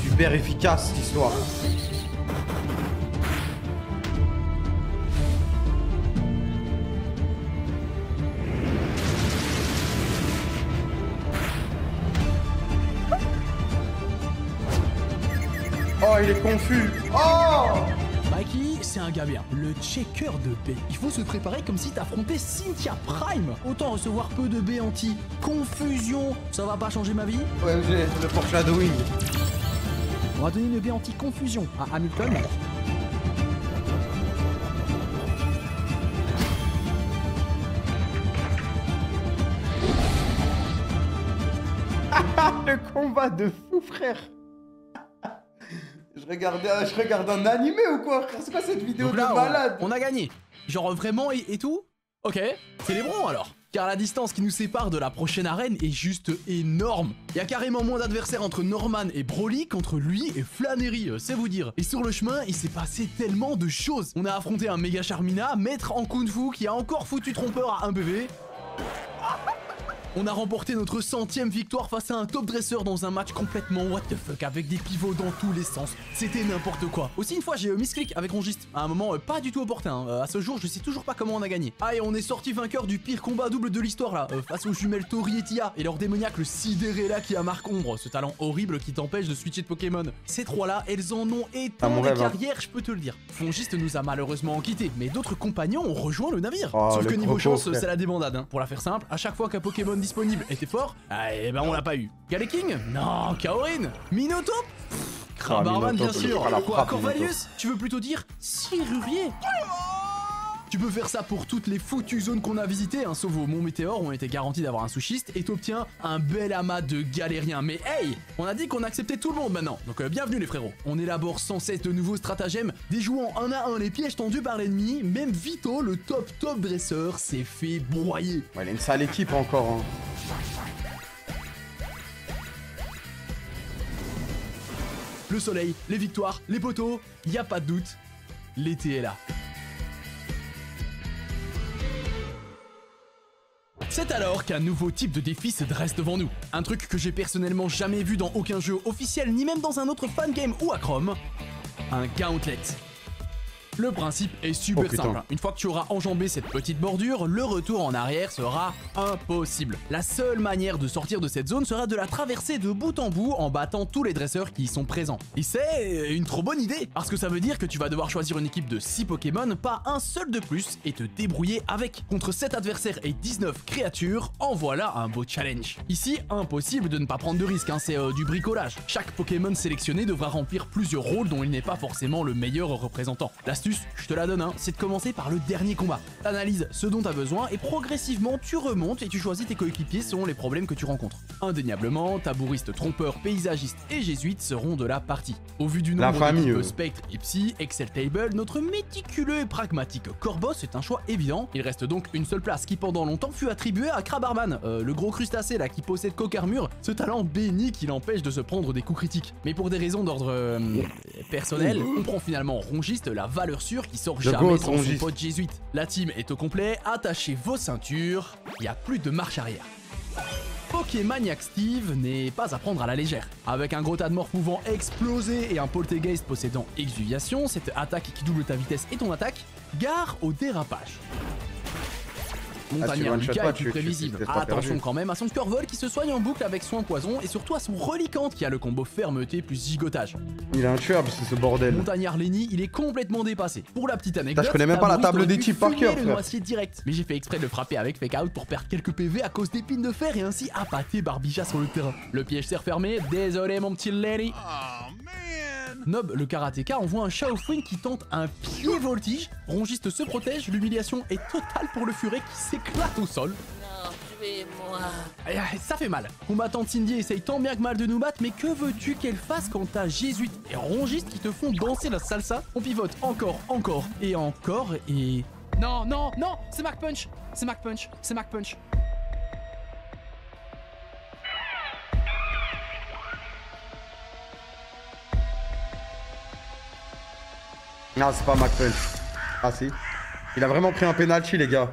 Super efficace cette histoire. Oh il est confus. Oh Mikey, c'est un gars bien. Le checker de B. Il faut se préparer comme si t'affrontais Cynthia Prime. Autant recevoir peu de B anti. Confusion. Ça va pas changer ma vie? Ouais j'ai le foreshadowing. On va donner une B anti-confusion à Hamilton. Le combat de fou frère. Je regarde un animé ou quoi frère? C'est quoi cette vidéo donc là, de malade? on a gagné. Genre vraiment et tout? Ok, célébrons alors. Car la distance qui nous sépare de la prochaine arène est juste énorme. Il y a carrément moins d'adversaires entre Norman et Broly qu'entre lui et Flannery, c'est vous dire. Et sur le chemin, il s'est passé tellement de choses. On a affronté un méga Charmina, maître en Kung Fu qui a encore foutu trompeur à un bébé. On a remporté notre 100e victoire face à un top dresseur dans un match complètement what the fuck avec des pivots dans tous les sens. C'était n'importe quoi. Aussi une fois j'ai misclick avec Rongiste à un moment pas du tout opportun. À ce jour je sais toujours pas comment on a gagné. Ah et on est sorti vainqueur du pire combat double de l'histoire là face aux jumelles Tori et Tia et leur démoniaque le Sidérella qui a marque ombre, ce talent horrible qui t'empêche de switcher de Pokémon. Ces trois là elles en ont éteint des carrières je peux te le dire. Fongiste nous a malheureusement quittés mais d'autres compagnons ont rejoint le navire. Sauf que niveau chance c'est la débandade hein. Pour la faire simple, à chaque fois qu'un Pokémon disponible était fort, et ben on l'a pas eu. Galeking? Non. Kaorin? Minotaur? Crabarman bien sûr. Quoi, Corvalius? Tu veux plutôt dire Sirurier? Tu peux faire ça pour toutes les foutues zones qu'on a visitées, hein, sauf au Mont Météore où on était garanti d'avoir un sushiste, et t'obtiens un bel amas de galériens. Mais hey, on a dit qu'on acceptait tout le monde maintenant, donc bienvenue les frérots. On élabore sans cesse de nouveaux stratagèmes, déjouant un à un les pièges tendus par l'ennemi, même Vito, le top dresseur, s'est fait broyer. Ouais, il a une sale équipe encore. Hein. le soleil, les victoires, les poteaux, y a pas de doute, l'été est là. C'est alors qu'un nouveau type de défi se dresse devant nous. Un truc que j'ai personnellement jamais vu dans aucun jeu officiel, ni même dans un autre fan game ou à Chrome. Un gauntlet. Le principe est super simple. Une fois que tu auras enjambé cette petite bordure, le retour en arrière sera impossible. La seule manière de sortir de cette zone sera de la traverser de bout en bout en battant tous les dresseurs qui y sont présents. Et c'est une trop bonne idée, parce que ça veut dire que tu vas devoir choisir une équipe de 6 Pokémon, pas un seul de plus, et te débrouiller avec. Contre 7 adversaires et 19 créatures, en voilà un beau challenge. Ici, impossible de ne pas prendre de risques, hein, c'est du bricolage. Chaque Pokémon sélectionné devra remplir plusieurs rôles dont il n'est pas forcément le meilleur représentant. L'astuce, je te la donne, hein, c'est de commencer par le dernier combat. T'analyses ce dont t'as besoin et progressivement tu remontes et tu choisis tes coéquipiers selon les problèmes que tu rencontres. Indéniablement, tabouristes, trompeurs, paysagistes et jésuites seront de la partie. Au vu du nombre d'équipes Spectre et Psy, Excel Table, notre méticuleux et pragmatique Corboss est un choix évident. Il reste donc une seule place qui pendant longtemps fut attribuée à Crabarman, le gros crustacé là qui possède Coque Armure, ce talent béni qui l'empêche de se prendre des coups critiques. Mais pour des raisons d'ordre personnel, on prend finalement Rongiste, la valeur sûre qui sort jamais sans son pote jésuite. La team est au complet, attachez vos ceintures, il n'y a plus de marche arrière. Pokémaniac Steve n'est pas à prendre à la légère. Avec un gros tas de morts pouvant exploser et un poltergeist possédant exuviation, cette attaque qui double ta vitesse et ton attaque, gare au dérapage. Montagnard Lucas est plus prévisible. Attention quand même à son Squirtle qui se soigne en boucle avec soin poison et surtout à son Reliquante qui a le combo fermeté plus gigotage. Il a un tueur c'est ce bordel. Montagnard Lenny, il est complètement dépassé. Pour la petite anecdote, je connais même pas la table des types par cœur, frère. Direct. Mais j'ai fait exprès de le frapper avec Fake Out pour perdre quelques PV à cause d'épines de fer et ainsi appâter Barbicha sur le terrain. Le piège s'est refermé, désolé mon petit Lenny. Nob, le karatéka, envoie un Shaofwing qui tente un pied voltige. Rongiste se protège, l'humiliation est totale pour le furet qui s'éclate au sol. Non, tuez-moi. Ça fait mal. Combattant Cindy essaye tant bien que mal de nous battre, mais que veux-tu qu'elle fasse quand t'as Jésuite et Rongiste qui te font danser la salsa? On pivote encore et encore et... Non, non, non, c'est Mac Punch. C'est Mac Punch, c'est Mac Punch. Non, c'est pas Mac Punch. Ah si. Il a vraiment pris un penalty, les gars.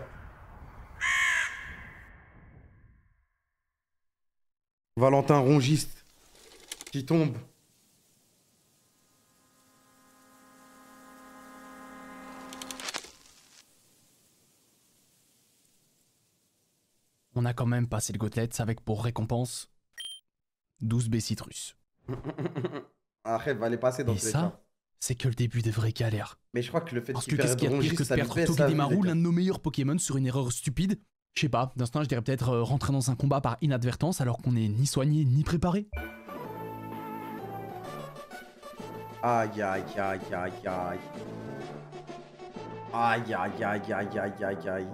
Valentin Rongiste qui tombe. On a quand même passé le gauntlet avec pour récompense 12 B citrus. Arrête, va les passer dans ces cas. C'est que le début des vraies galères. Mais je crois que le fait qu'il perde Rongiste, ça lui baisse sa vie, l'un de nos meilleurs Pokémon sur une erreur stupide. Je sais pas, d'instinct je dirais peut-être rentrer dans un combat par inadvertance alors qu'on est ni soigné ni préparé. Aïe aïe aïe aïe aïe. Aïe aïe aïe aïe aïe aïe aïe.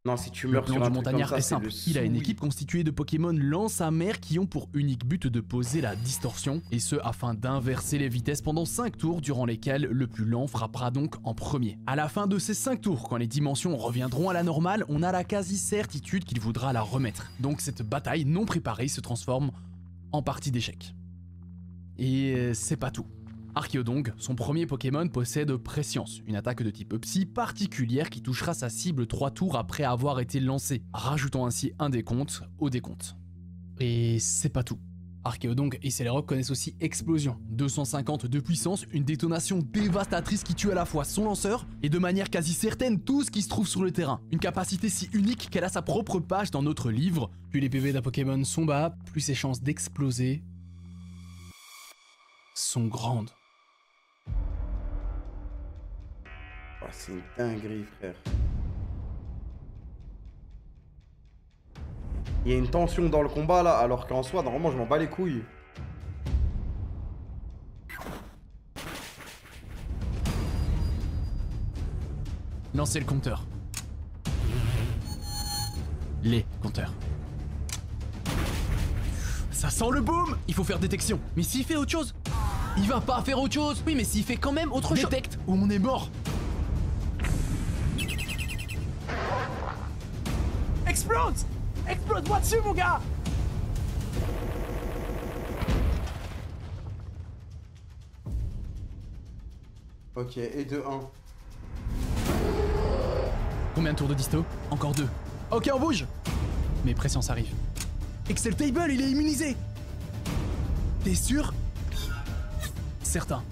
Non, si tu meurs sur un montagnard est simple. Il a une équipe constituée de Pokémon lance à mer qui ont pour unique but de poser la distorsion, et ce afin d'inverser les vitesses pendant 5 tours durant lesquels le plus lent frappera donc en premier. À la fin de ces 5 tours, quand les dimensions reviendront à la normale, on a la quasi-certitude qu'il voudra la remettre. Donc cette bataille non préparée se transforme en partie d'échec. Et c'est pas tout. Archéodongue, son premier Pokémon, possède Prescience, une attaque de type Psy particulière qui touchera sa cible 3 tours après avoir été lancée, rajoutant ainsi un décompte au décompte. Et c'est pas tout. Archéodongue et Celerock connaissent aussi Explosion, 250 de puissance, une détonation dévastatrice qui tue à la fois son lanceur et de manière quasi certaine tout ce qui se trouve sur le terrain. Une capacité si unique qu'elle a sa propre page dans notre livre. Plus les PV d'un Pokémon sont bas, plus ses chances d'exploser sont grandes. Oh, c'est une dinguerie, frère. Il y a une tension dans le combat là, alors qu'en soi, normalement, je m'en bats les couilles. Lancez le compteur. Les compteurs. Ça sent le boom! Il faut faire détection. Mais s'il fait autre chose? Il va pas faire autre chose! Oui, mais s'il fait quand même autre chose. Détecte ou on est mort. Explode! Explode-moi dessus, mon gars! Ok, et de 1. Combien de tours de disto? Encore 2. Ok, on bouge. Mais Prescience arrive. Excel Table, il est immunisé. T'es sûr? Certain.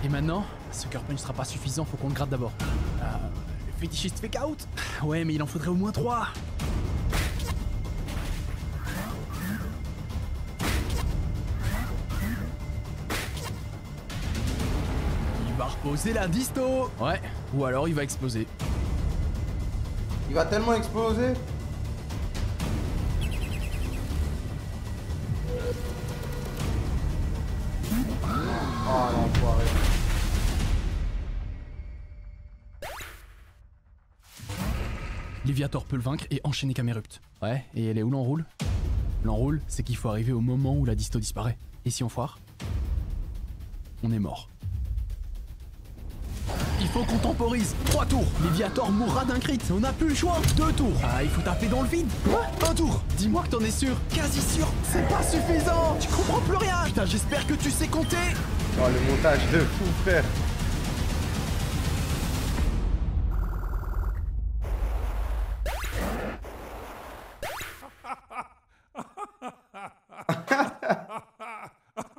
Et maintenant, Sucker Punch sera pas suffisant, faut qu'on le gratte d'abord. Le fétichiste fake out. Ouais, mais il en faudrait au moins 3. Il va reposer la disto. Ouais, ou alors il va exploser. Il va tellement exploser. Oh l'enfoiré. Léviator peut le vaincre et enchaîner Camerupt. Ouais, et elle est où l'enroule? L'enroule, c'est qu'il faut arriver au moment où la disto disparaît. Et si on foire, on est mort. Il faut qu'on temporise. 3 tours. Léviator mourra d'un crit. On n'a plus le choix. 2 tours. Ah, il faut taper dans le vide. Quoi? 1 tour. Dis-moi que t'en es sûr. Quasi sûr. C'est pas suffisant. Tu comprends plus rien. Putain, j'espère que tu sais compter. Oh, le montage de fou, frère.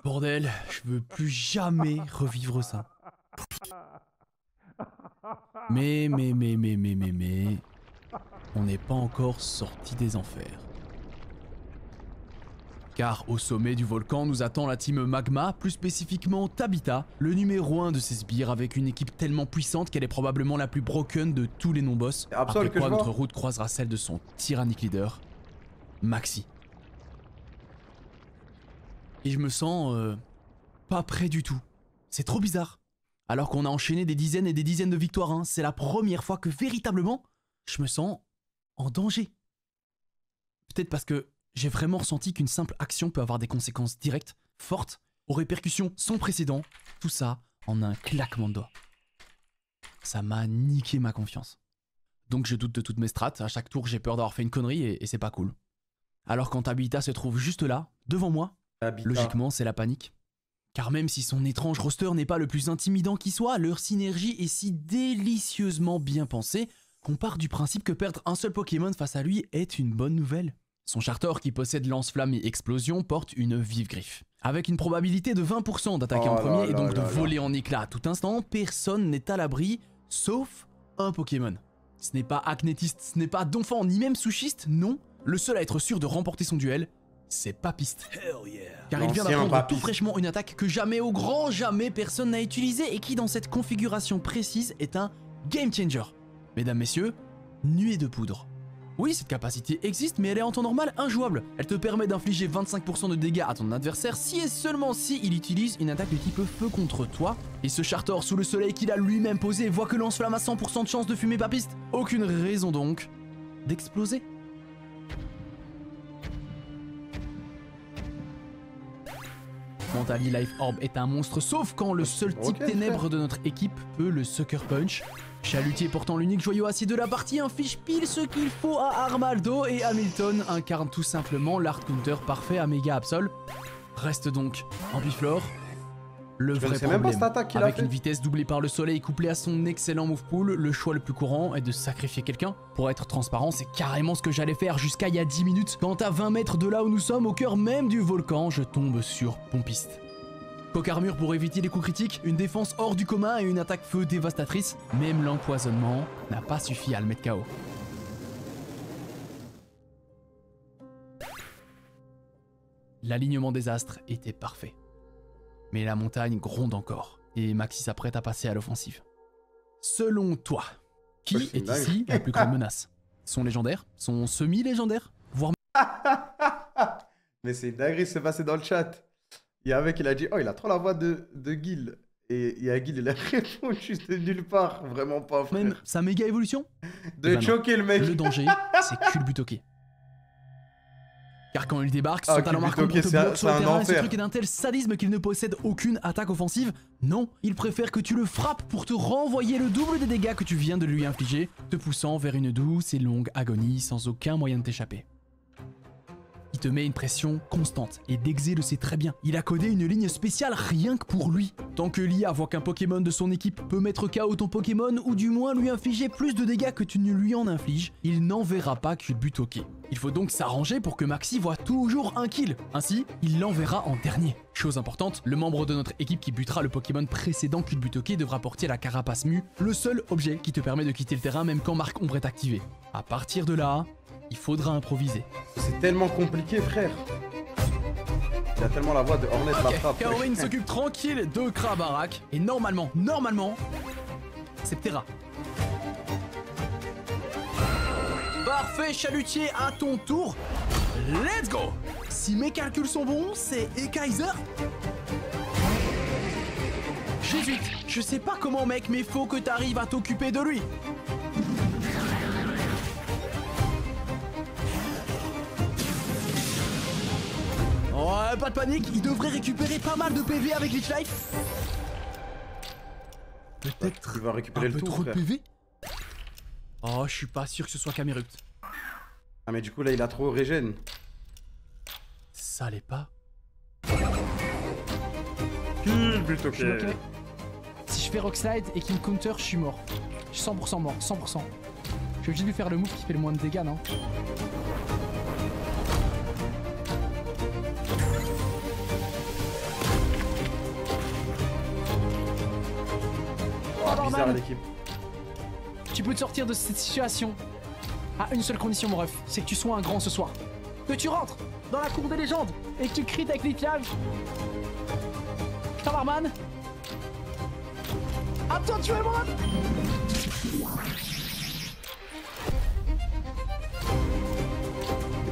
Bordel, je veux plus jamais revivre ça. Mais, on n'est pas encore sorti des enfers. Car au sommet du volcan nous attend la team Magma, plus spécifiquement Tabitha, le numéro 1 de ces sbires avec une équipe tellement puissante qu'elle est probablement la plus broken de tous les non-boss. Après quoi notre route croisera celle de son tyrannique leader, Maxi. Et je me sens pas prêt du tout. C'est trop bizarre. Alors qu'on a enchaîné des dizaines et des dizaines de victoires, hein, c'est la première fois que véritablement, je me sens en danger. Peut-être parce que j'ai vraiment ressenti qu'une simple action peut avoir des conséquences directes, fortes, aux répercussions sans précédent, tout ça en un claquement de doigts. Ça m'a niqué ma confiance. Donc je doute de toutes mes strats, à chaque tour j'ai peur d'avoir fait une connerie et c'est pas cool. Alors quand Tabitha se trouve juste là, devant moi, logiquement c'est la panique. Car même si son étrange roster n'est pas le plus intimidant qui soit, leur synergie est si délicieusement bien pensée qu'on part du principe que perdre un seul Pokémon face à lui est une bonne nouvelle. Son Chartor qui possède lance-flamme et explosion porte une vive griffe. Avec une probabilité de 20% d'attaquer en premier et donc de voler en éclats à tout instant, personne n'est à l'abri, sauf un Pokémon. Ce n'est pas Acnétiste, ce n'est pas Donphan, ni même Sushiste, non. Le seul à être sûr de remporter son duel, c'est Papiste. Car il vient d'apprendre tout fraîchement une attaque que jamais, au grand jamais, personne n'a utilisée et qui dans cette configuration précise est un game changer. Mesdames, messieurs, nuée de poudre. Oui, cette capacité existe, mais elle est en temps normal injouable. Elle te permet d'infliger 25% de dégâts à ton adversaire si et seulement si il utilise une attaque de type feu contre toi. Et ce Chartor sous le soleil qu'il a lui-même posé voit que lance-flamme a 100% de chance de fumer Papiste. Aucune raison donc d'exploser. Mentally Life Orb est un monstre, sauf quand le seul type ténèbres de notre équipe peut le Sucker Punch. Chalutier portant l'unique joyau acier de la partie inflige pile ce qu'il faut à Armaldo et Hamilton incarne tout simplement l'art counter parfait à Mega Absol. Reste donc Ambiflore, le vrai problème. Avec une vitesse doublée par le soleil couplée à son excellent move pool, le choix le plus courant est de sacrifier quelqu'un. Pour être transparent, c'est carrément ce que j'allais faire jusqu'à il y a 10 minutes. Quand à 20 mètres de là où nous sommes, au cœur même du volcan, je tombe sur Pompiste. Coque armure pour éviter les coups critiques, une défense hors du commun et une attaque feu dévastatrice. Même l'empoisonnement n'a pas suffi à le mettre KO. L'alignement des astres était parfait. Mais la montagne gronde encore, et Maxi s'apprête à passer à l'offensive. Selon toi, qui est ici la plus grande menace? Son légendaire? Son semi-légendaire? Voire... Mais c'est une dinguerie, c'est passé dans le chat. Il y a un mec qui a dit, oh il a trop la voix de Gil. Et il y a Gil, il a répondu juste de nulle part, vraiment pas frère. Même sa méga évolution? De choquer le mec. Le danger, c'est Culbutoke. Car quand il débarque, son talent marquant te bloque sur le terrain et ce truc est d'un tel sadisme qu'il ne possède aucune attaque offensive. Non, il préfère que tu le frappes pour te renvoyer le double des dégâts que tu viens de lui infliger, te poussant vers une douce et longue agonie sans aucun moyen de t'échapper. qui te met une pression constante. Et Dexé le sait très bien. Il a codé une ligne spéciale rien que pour lui. Tant que l'IA voit qu'un Pokémon de son équipe peut mettre KO ton Pokémon ou du moins lui infliger plus de dégâts que tu ne lui en infliges, il n'enverra pas Culbutoke. Il faut donc s'arranger pour que Maxi voit toujours un kill. Ainsi, il l'enverra en dernier. Chose importante, le membre de notre équipe qui butera le Pokémon précédent Culbutoke devra porter la carapace mue, le seul objet qui te permet de quitter le terrain même quand Marque Ombre est activé. À partir de là, il faudra improviser. C'est tellement compliqué, frère. Il y a tellement la voix de Hornet la frappe. Kaorin s'occupe tranquille de Krabarak. Et normalement, c'est Ptera. Parfait, Chalutier, à ton tour. Let's go! Si mes calculs sont bons, c'est Ekaiser. Jésuite, je sais pas comment mec, mais faut que t'arrives à t'occuper de lui. Ouais, pas de panique, il devrait récupérer pas mal de PV avec Leech Life. Peut-être il va récupérer un le peu tout, trop de frère. PV. Oh, je suis pas sûr que ce soit Camerupt. Ah mais du coup là il a trop régène. Ça l'est pas. Culbutoke. Je suis bloqué. Si je fais Rock Slide et qu'il me counter, je suis mort. Je suis 100% mort, 100%. Je vais juste lui faire le move qui fait le moins de dégâts, non? Oh, bizarre Norman. l'équipe. Tu peux te sortir de cette situation à une seule condition, mon ref, c'est que tu sois un grand ce soir. Que tu rentres dans la cour des légendes et que tu cries avec l'éclage. Tabarman. Attends, tu es moi.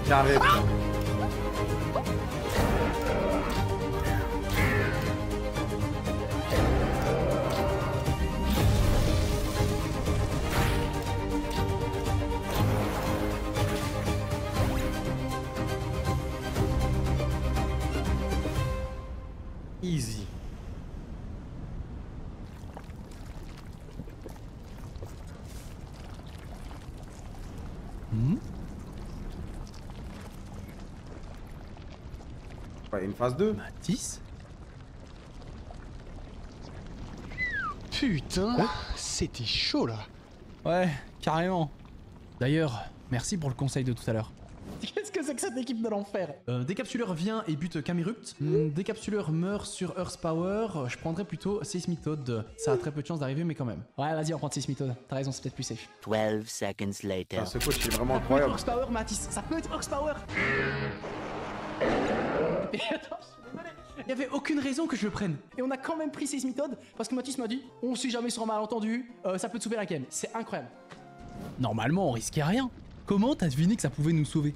Carré. Easy. Ouais, une phase 2. Matisse? Putain, c'était chaud là. Ouais, carrément. D'ailleurs, merci pour le conseil de tout à l'heure. Qu'est-ce que c'est que cette équipe de l'enfer? Décapsuleur vient et bute Camerupt. Décapsuleur meurt sur Earth Power. Je prendrais plutôt Seismitoad. Ça a très peu de chance d'arriver, mais quand même. Ouais, vas-y, on prend Seismitoad. T'as raison, c'est peut-être plus safe. 12 seconds later. Ah, ce coach il est vraiment Ça peut être incroyable. Ox Power, Matisse. Ça peut être Ox Power. Et attends, je suis désolé. Il y avait aucune raison que je le prenne. Et on a quand même pris Seismitoad parce que Matisse m'a dit on sait jamais sur un malentendu, ça peut te sauver la game. C'est incroyable. Normalement, on risquait rien. Comment t'as deviné que ça pouvait nous sauver?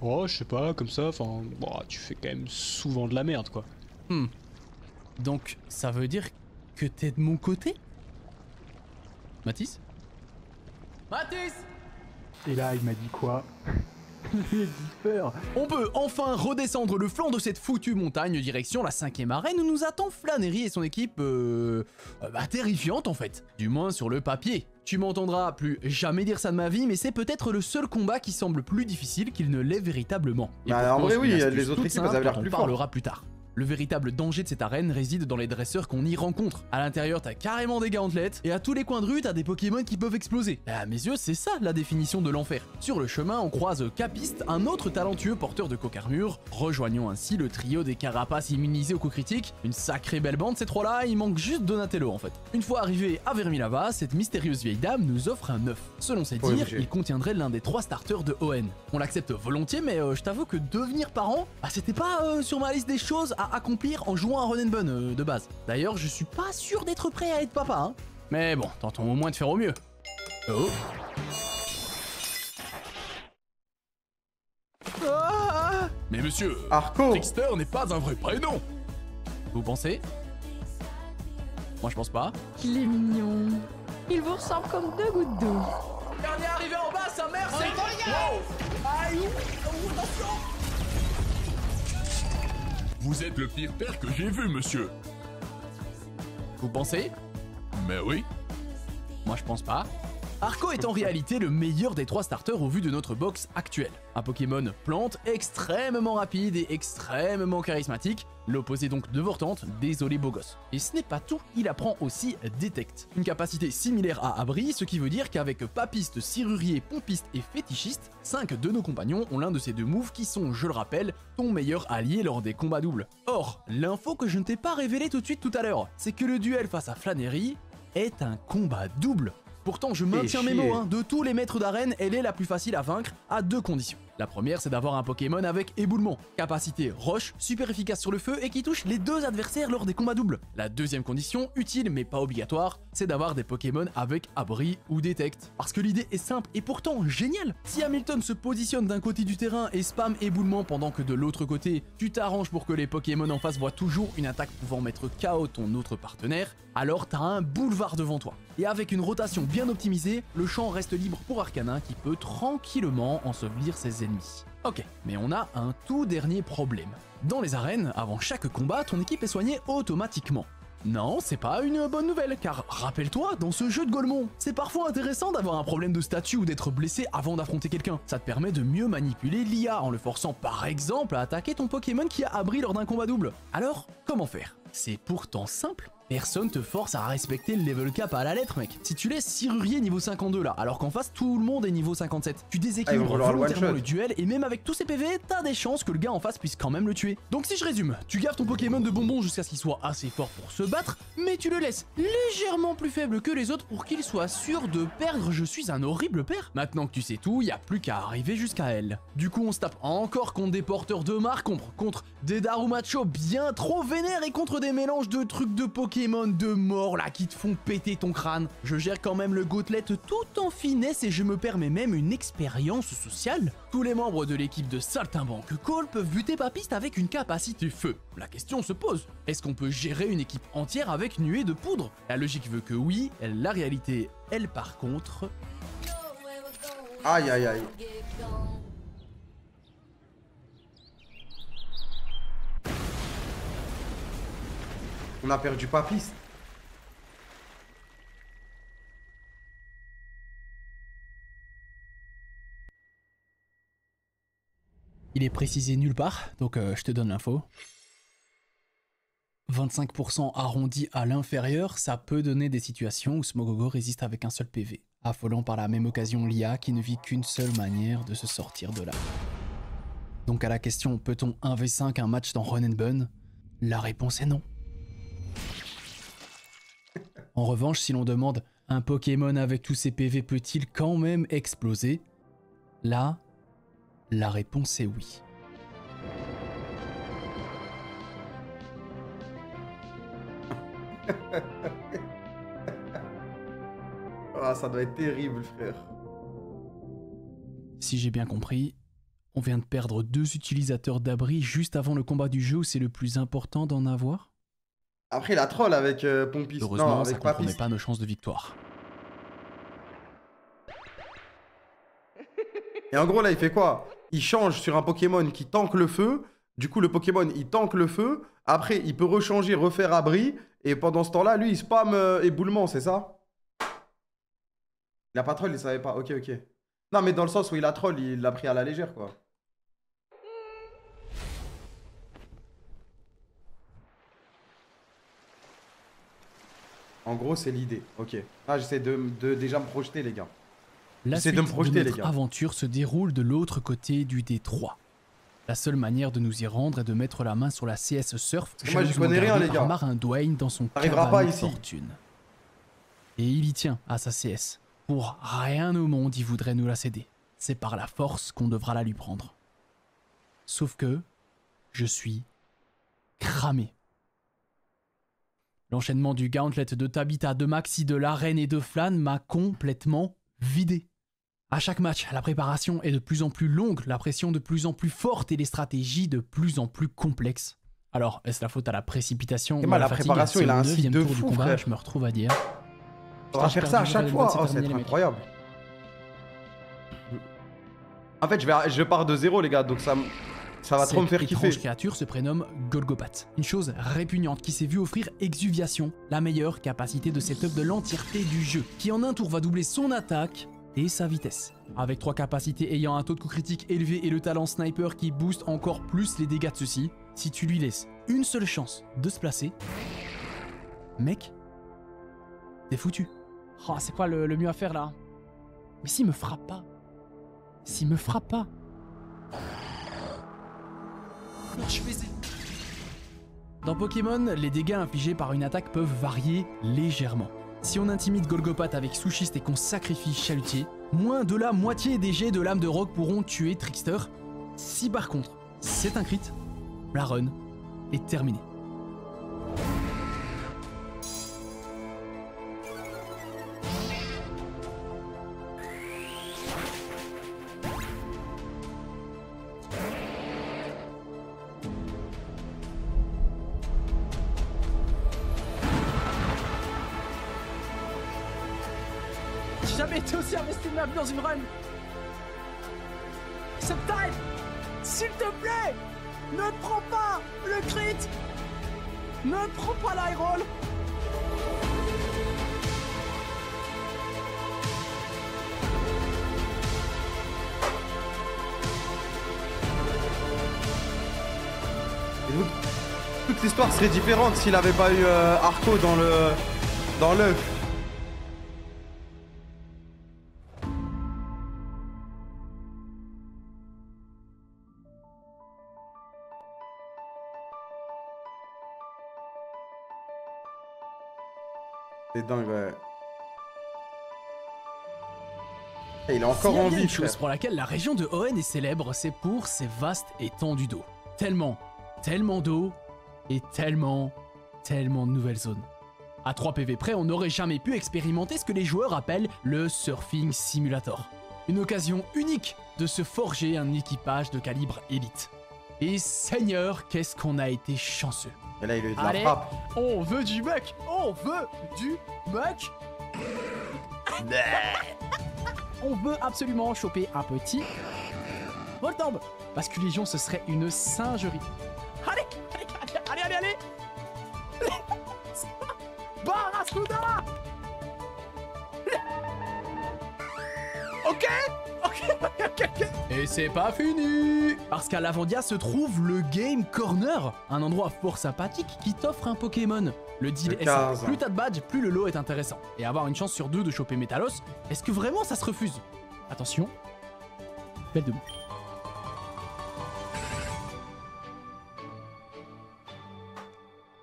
Oh, je sais pas, comme ça, enfin, bon, tu fais quand même souvent de la merde quoi. Donc, ça veut dire que t'es de mon côté? Matisse? Matisse! Et là, il m'a dit quoi? J'ai dit peur. On peut enfin redescendre le flanc de cette foutue montagne direction la 5ème arène où nous attend Flannery et son équipe terrifiante en fait. Du moins sur le papier. Tu m'entendras plus jamais dire ça de ma vie, mais c'est peut-être le seul combat qui semble plus difficile qu'il ne l'est véritablement. Et Bah, pour en vrai, cause, oui, une astuce les autres toute équipes, elles simple avaient l'air dont plus on parlera plus tard. Le véritable danger de cette arène réside dans les dresseurs qu'on y rencontre. À l'intérieur, t'as carrément des gauntlettes, et à tous les coins de rue, t'as des Pokémon qui peuvent exploser. Et à mes yeux, c'est ça la définition de l'enfer. Sur le chemin, on croise Capiste, un autre talentueux porteur de cocarmure, rejoignons ainsi le trio des carapaces immunisés au coup critique. Une sacrée belle bande ces trois-là, il manque juste Donatello en fait. Une fois arrivé à Vermilava, cette mystérieuse vieille dame nous offre un œuf. Selon ses Ouais, dires, obligé. il contiendrait l'un des 3 starters de ON. On l'accepte volontiers, mais je t'avoue que devenir parent, c'était pas sur ma liste des choses à accomplir en jouant à Run and Bun de base. D'ailleurs, je suis pas sûr d'être prêt à être papa, hein. Mais bon, tentons au moins de faire au mieux. Oh. Ah, mais monsieur, Arco. Trickster n'est pas un vrai prénom. Vous pensez? Moi je pense pas. Il est mignon. Il vous ressemble comme 2 gouttes d'eau. Dernier arrivé en bas, sa mère c'est... Wow. Aïe. Oh, attention. Vous êtes le pire père que j'ai vu, monsieur. Vous pensez? Mais oui. Moi je pense pas. Arco est en réalité le meilleur des 3 starters au vu de notre box actuelle. Un Pokémon plante extrêmement rapide et extrêmement charismatique, l'opposé donc de Vortante, désolé beau gosse. Et ce n'est pas tout, il apprend aussi Détecte. Une capacité similaire à Abri, ce qui veut dire qu'avec Papiste, Serrurier, Pompiste et Fétichiste, 5 de nos compagnons ont l'un de ces 2 moves qui sont, je le rappelle, ton meilleur allié lors des combats doubles. Or, l'info que je ne t'ai pas révélée tout de suite tout à l'heure, c'est que le duel face à Flannery est un combat double. Pourtant, je maintiens mes mots, hein, de tous les maîtres d'arène, elle est la plus facile à vaincre à 2 conditions. La première, c'est d'avoir un Pokémon avec éboulement, capacité roche, super efficace sur le feu et qui touche les 2 adversaires lors des combats doubles. La deuxième condition, utile mais pas obligatoire, c'est d'avoir des Pokémon avec abri ou détecte. Parce que l'idée est simple et pourtant géniale. Si Hamilton se positionne d'un côté du terrain et spam éboulement pendant que de l'autre côté, tu t'arranges pour que les Pokémon en face voient toujours une attaque pouvant mettre KO ton autre partenaire, alors t'as un boulevard devant toi. Et avec une rotation bien optimisée, le champ reste libre pour Arcanin qui peut tranquillement ensevelir ses ennemis. Ok, mais on a un tout dernier problème. Dans les arènes, avant chaque combat, ton équipe est soignée automatiquement. Non, c'est pas une bonne nouvelle, car rappelle-toi, dans ce jeu de Golemon, c'est parfois intéressant d'avoir un problème de statut ou d'être blessé avant d'affronter quelqu'un. Ça te permet de mieux manipuler l'IA en le forçant par exemple à attaquer ton Pokémon qui a abri lors d'un combat double. Alors, comment faire? C'est pourtant simple. Personne te force à respecter le level cap à la lettre, mec. Si tu laisses Serrurier niveau 52 là, alors qu'en face tout le monde est niveau 57, tu déséquilibres volontairement le duel et même avec tous ces PV, t'as des chances que le gars en face puisse quand même le tuer. Donc si je résume, tu gaffes ton Pokémon de bonbons jusqu'à ce qu'il soit assez fort pour se battre, mais tu le laisses légèrement plus faible que les autres pour qu'il soit sûr de perdre. Je suis un horrible père. Maintenant que tu sais tout, y a plus qu'à arriver jusqu'à elle. Du coup on se tape encore contre des porteurs de marque, contre des Darumacho bien trop vénères et contre des mélanges de trucs de Pokémon de mort là qui te font péter ton crâne. Je gère quand même le Gauntlet tout en finesse et je me permets même une expérience sociale. Tous les membres de l'équipe de Saltimbanque Call peuvent buter Papiste avec une capacité feu. La question se pose, est-ce qu'on peut gérer une équipe entière avec nuée de poudre? La logique veut que oui, la réalité, elle par contre... Aïe aïe aïe. On a perdu Papiste. Il est précisé nulle part, donc je te donne l'info. 25% arrondi à l'inférieur, ça peut donner des situations où Smogogo résiste avec un seul PV, affolant par la même occasion l'IA qui ne vit qu'une seule manière de se sortir de là. Donc à la question peut-on 1v5 un match dans Run and Bun, la réponse est non. En revanche, si l'on demande un Pokémon avec tous ses PV peut-il quand même exploser, là, la réponse est oui. Ah, ça doit être terrible, frère. Si j'ai bien compris, on vient de perdre 2 utilisateurs d'abri juste avant le combat du jeu où c'est le plus important d'en avoir. Après, il a troll avec Pompiste. Heureusement, non, ça avec ne compromet Papiste. pas nos chances de victoire. Et en gros, là, il fait quoi? Il change sur un Pokémon qui tank le feu. Du coup, le Pokémon, il tank le feu. Après, il peut rechanger, refaire abri. Et pendant ce temps-là, lui, il spam éboulement, c'est ça? Il a pas troll, il savait pas. Ok, ok. Non, mais dans le sens où il a troll, il l'a pris à la légère, quoi. En gros, c'est l'idée. Ok. Ah, j'essaie de déjà me projeter, les gars. La suite de notre aventure se déroule de l'autre côté du détroit. La seule manière de nous y rendre est de mettre la main sur la CS Surf. Moi, je connais rien, les gars. Marin Dwayne dans son pas ici. fortune. Et il y tient à sa CS. Pour rien au monde, il voudrait nous la céder. C'est par la force qu'on devra la lui prendre. Sauf que je suis cramé. L'enchaînement du Gauntlet, de Tabitha, de Maxi, de l'arène et de Flan m'a complètement vidé. À chaque match, la préparation est de plus en plus longue, la pression de plus en plus forte et les stratégies de plus en plus complexes. Alors, est-ce la faute à la précipitation ou à la préparation, il a un cycle de fou, frère. Je me retrouve à dire. On va faire ça à chaque fois. Oh, c'est incroyable. En fait, je pars de 0, les gars, donc ça me... Ça va trop me faire Cette kiffer. étrange créature se prénomme Golgopat. Une chose répugnante qui s'est vue offrir Exuviation, la meilleure capacité de setup de l'entièreté du jeu, qui en un tour va doubler son attaque et sa vitesse. Avec 3 capacités ayant un taux de coup critique élevé et le talent sniper qui booste encore plus les dégâts de ceux-ci, si tu lui laisses une seule chance de se placer, mec, t'es foutu. Oh, c'est quoi le mieux à faire là? Mais s'il me frappe pas. S'il me frappe pas. Non, je faisais. Dans Pokémon, les dégâts infligés par une attaque peuvent varier légèrement. Si on intimide Golgopat avec Souchiste et qu'on sacrifie Chalutier, moins de la moitié des jets de lame de roc pourront tuer Trickster. Si par contre, c'est un crit, la run est terminée. J'ai jamais été aussi investi de ma vie dans une run. Subtime, s'il te plaît, ne prends pas le crit. Ne prends pas l'high roll. Et donc, toute l'histoire serait différente s'il avait pas eu Arco dans l'œuf. C'est dingue, ouais. Et il est encore S'il y a en bien vie, une chose frère. pour laquelle la région de Hoenn est célèbre, c'est pour ses vastes étendues d'eau. Tellement d'eau et tellement de nouvelles zones. À 3 PV près, on n'aurait jamais pu expérimenter ce que les joueurs appellent le Surfing Simulator. Une occasion unique de se forger un équipage de calibre élite. Et Seigneur, qu'est-ce qu'on a été chanceux. Et là, il a eu de la Allez, frappe. on veut du muck. On veut du muck. On veut absolument choper un petit Voltorb. Parce que Légion, ce serait une singerie. Allez, allez. Barracuda. Ok. Et c'est pas fini! Parce qu'à Lavandia se trouve le Game Corner, un endroit fort sympathique qui t'offre un Pokémon. Le deal Le est 15. simple, plus t'as de badge, plus le lot est intéressant. Et avoir une chance sur 2 de choper Metalos, est-ce que vraiment ça se refuse? Attention, belle debout.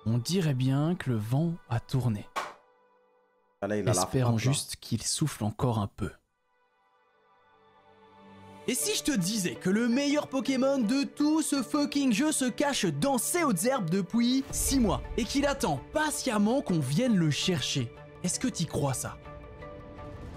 On dirait bien que le vent a tourné. Ah, là, il a la Espérons frappe, là. juste qu'il souffle encore un peu. Et si je te disais que le meilleur Pokémon de tout ce fucking jeu se cache dans ces hautes herbes depuis 6 mois et qu'il attend patiemment qu'on vienne le chercher? Est-ce que t'y crois ça?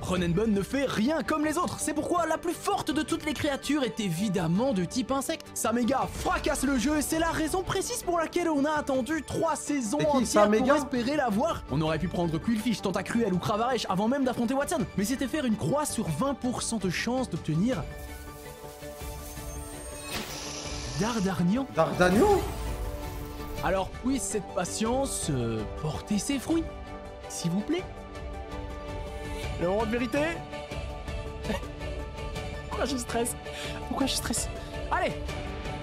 Ronenbun ne fait rien comme les autres, c'est pourquoi la plus forte de toutes les créatures est évidemment de type insecte. Saméga fracasse le jeu et c'est la raison précise pour laquelle on a attendu 3 saisons C'est qui, entières Saméga? pour espérer la voir. On aurait pu prendre Quillfish, Tentacruel ou Cravarèche avant même d'affronter Watson, mais c'était faire une croix sur 20% de chance d'obtenir Dardarnian. Dardagnon? Alors puisse cette patience porter ses fruits, s'il vous plaît. Le moment de vérité. Pourquoi je stresse? Allez,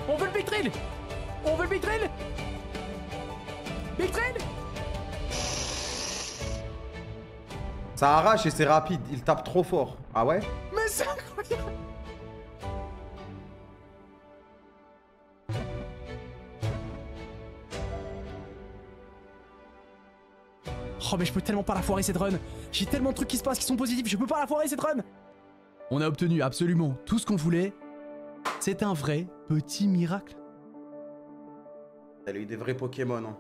on veut le Big Trail. Big Trail. Ça arrache et c'est rapide. Il tape trop fort. Ah ouais? Mais c'est incroyable. Oh mais je peux tellement pas la foirer cette run. J'ai tellement de trucs qui se passent qui sont positifs, je peux pas la foirer cette run. On a obtenu absolument tout ce qu'on voulait. C'est un vrai petit miracle. Elle a eu des vrais Pokémon. Hein.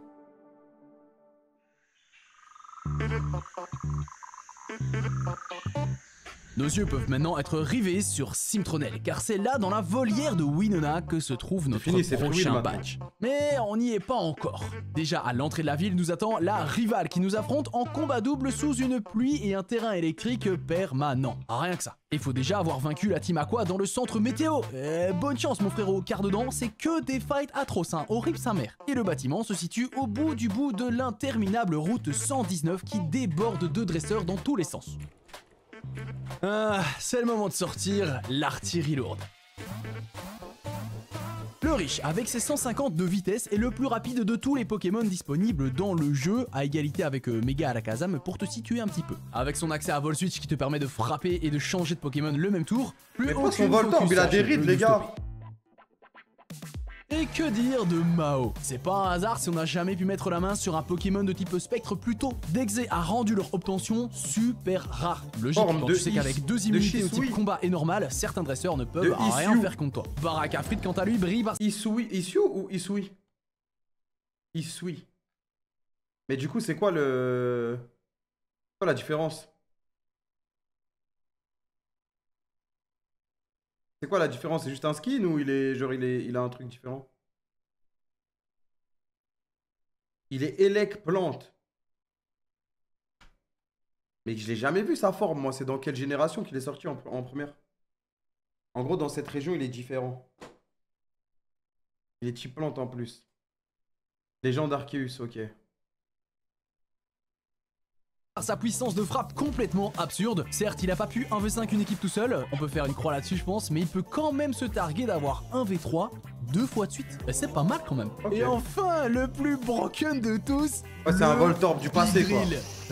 Nos yeux peuvent maintenant être rivés sur Simtronel, car c'est là dans la volière de Winona que se trouve notre prochain badge. Mais on n'y est pas encore. Déjà à l'entrée de la ville nous attend la rivale qui nous affronte en combat double sous une pluie et un terrain électrique permanent. Rien que ça. Il faut déjà avoir vaincu la Team Aqua dans le centre météo. Bonne chance mon frérot, car dedans c'est que des fights atroces, hein, horrible sa mère. Et le bâtiment se situe au bout de l'interminable route 119 qui déborde de dresseurs dans tous les sens. Ah, c'est le moment de sortir l'artillerie lourde. Le riche, avec ses 150 de vitesse, est le plus rapide de tous les Pokémon disponibles dans le jeu, à égalité avec Mega Alakazam pour te situer un petit peu. Avec son accès à Vol Switch qui te permet de frapper et de changer de Pokémon le même tour, plus aucune son Voltorb, il a des rides les gars. Et que dire de Mao? C'est pas un hasard si on n'a jamais pu mettre la main sur un Pokémon de type spectre plus tôt. Dexe a rendu leur obtention super rare. Logique, quand tu sais qu'avec 2 immunités au type combat et normal, certains dresseurs ne peuvent rien faire contre toi. Barakafrit quant à lui brille par... Isui ou Isui? Isui. Mais du coup c'est quoi le... C'est quoi la différence? C'est quoi la différence? C'est juste un skin ou il est genre il a un truc différent? Il est Elec Plante. Mais je l'ai jamais vu sa forme moi. C'est dans quelle génération qu'il est sorti en première? En gros dans cette région il est différent. Il est type plante en plus. Légende Arceus, ok. Sa puissance de frappe complètement absurde. Certes, il a pas pu 1v5 une équipe tout seul, on peut faire une croix là-dessus je pense, mais il peut quand même se targuer d'avoir 1v3 2 fois de suite. C'est pas mal quand même. Okay. Et enfin, le plus broken de tous. Ouais, c'est un Voltorb du passé quoi.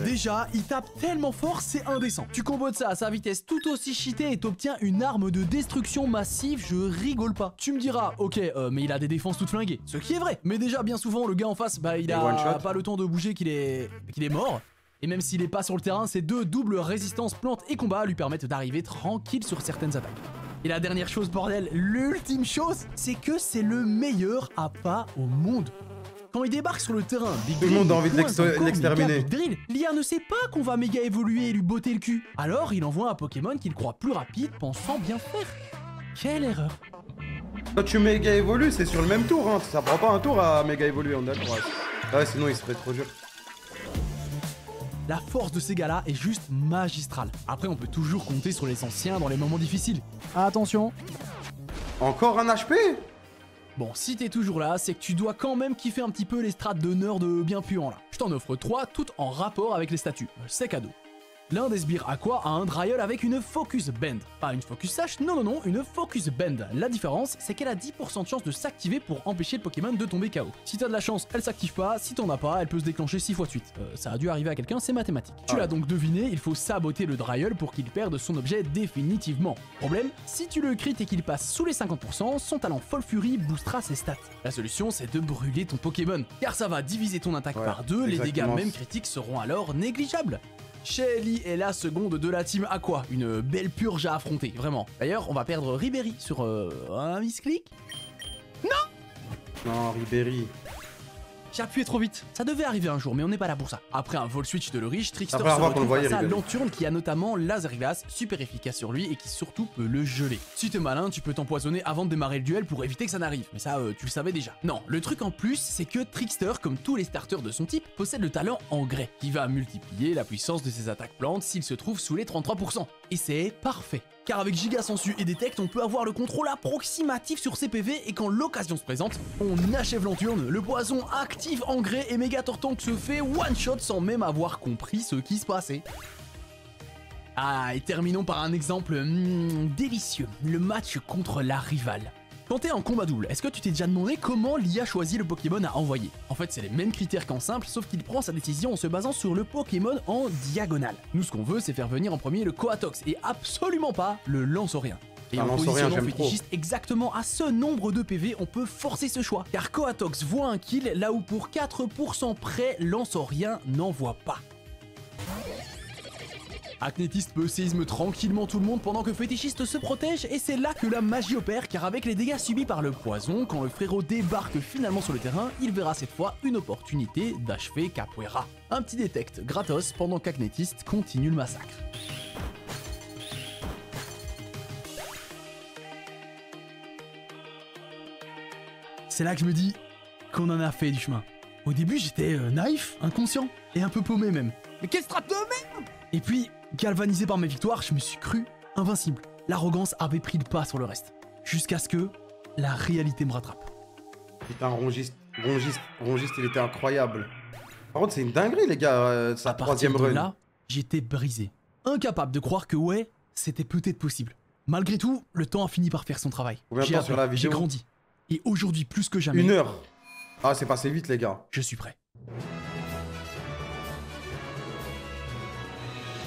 Déjà, il tape tellement fort, c'est indécent. Tu combos de ça à sa vitesse tout aussi cheatée et t'obtiens une arme de destruction massive, je rigole pas. Tu me diras, ok, mais il a des défenses toutes flinguées. Ce qui est vrai. Mais déjà, bien souvent, le gars en face, bah il a pas le temps de bouger qu'il est mort. Et même s'il est pas sur le terrain, ces deux doubles résistances plantes et combat lui permettent d'arriver tranquille sur certaines attaques. Et la dernière chose, bordel, l'ultime chose, c'est que c'est le meilleur appât au monde. Quand il débarque sur le terrain, Big tout le monde a envie de l'exterminer. L'IA ne sait pas qu'on va méga évoluer et lui botter le cul. Alors il envoie un Pokémon qu'il croit plus rapide, pensant bien faire. Quelle erreur. Quand tu méga évolues, c'est sur le même tour, hein. Ça prend pas un tour à méga évoluer, on est d'accord. Ouais, sinon il serait trop dur. La force de ces gars-là est juste magistrale. Après, on peut toujours compter sur les anciens dans les moments difficiles. Attention. Encore un HP? Bon, si t'es toujours là, c'est que tu dois quand même kiffer un petit peu les strates de nerd bien puants là. Je t'en offre 3, toutes en rapport avec les statuts. C'est cadeau. L'un des sbires Aqua a un Dryol avec une Focus Bend. Pas une Focus Sash, non, une Focus Bend. La différence, c'est qu'elle a 10% de chance de s'activer pour empêcher le Pokémon de tomber KO. Si t'as de la chance, elle s'active pas, si t'en as pas, elle peut se déclencher 6 fois de suite. Ça a dû arriver à quelqu'un, c'est mathématique. Tu l'as donc deviné, il faut saboter le Dryol pour qu'il perde son objet définitivement. Problème, si tu le crit et qu'il passe sous les 50%, son talent Folle Fury boostera ses stats. La solution, c'est de brûler ton Pokémon, car ça va diviser ton attaque par 2, les dégâts même critiques seront alors négligeables. Shelly est la seconde de la team Aqua, une belle purge à affronter, vraiment. D'ailleurs, on va perdre Ribéry sur un misclick. Non, Ribéry. J'ai appuyé trop vite. Ça devait arriver un jour, mais on n'est pas là pour ça. Après un vol switch de Lurich, Trickster se retrouve face à Lanturne qui a notamment Laser Glace, super efficace sur lui et qui surtout peut le geler. Si t'es malin, tu peux t'empoisonner avant de démarrer le duel pour éviter que ça n'arrive. Mais ça, tu le savais déjà. Non, le truc en plus, c'est que Trickster, comme tous les starters de son type, possède le talent Engrais, qui va multiplier la puissance de ses attaques plantes s'il se trouve sous les 33%. Et c'est parfait. Car avec Giga Sensu et Detect, on peut avoir le contrôle approximatif sur ses PV et quand l'occasion se présente, on achève Lanturne, le poison active Engrais et Méga Tortank se fait one-shot sans même avoir compris ce qui se passait. Ah, et terminons par un exemple délicieux, le match contre la rivale. Quand t'es en combat double, est-ce que tu t'es déjà demandé comment l'IA choisit le Pokémon à envoyer? En fait, c'est les mêmes critères qu'en simple, sauf qu'il prend sa décision en se basant sur le Pokémon en diagonale. Nous, ce qu'on veut, c'est faire venir en premier le Coatox et absolument pas le Lanceorien. Et en positionnant Fétichiste exactement à ce nombre de PV, on peut forcer ce choix. Car Coatox voit un kill là où pour 4% près, Lanceorien n'en voit pas. Acnétiste peut séisme tranquillement tout le monde pendant que Fétichiste se protège et c'est là que la magie opère car avec les dégâts subis par le poison, quand le frérot débarque finalement sur le terrain, il verra cette fois une opportunité d'achever Capoeira. Un petit détect gratos pendant qu'Acnétiste continue le massacre. c'est là que je me dis qu'on en a fait du chemin. Au début, j'étais naïf, inconscient, et un peu paumé même. Mais quelle strat de merde! Et puis, galvanisé par mes victoires, je me suis cru invincible. L'arrogance avait pris le pas sur le reste. Jusqu'à ce que la réalité me rattrape. Putain, Rongiste, il était incroyable. Par contre, c'est une dinguerie, les gars, sa troisième run. Là, j'étais brisé. Incapable de croire que ouais, c'était peut-être possible. Malgré tout, le temps a fini par faire son travail. Combien de temps sur la vidéo? J'ai grandi. Et aujourd'hui, plus que jamais... 1 heure. Ah, c'est passé vite, les gars. Je suis prêt.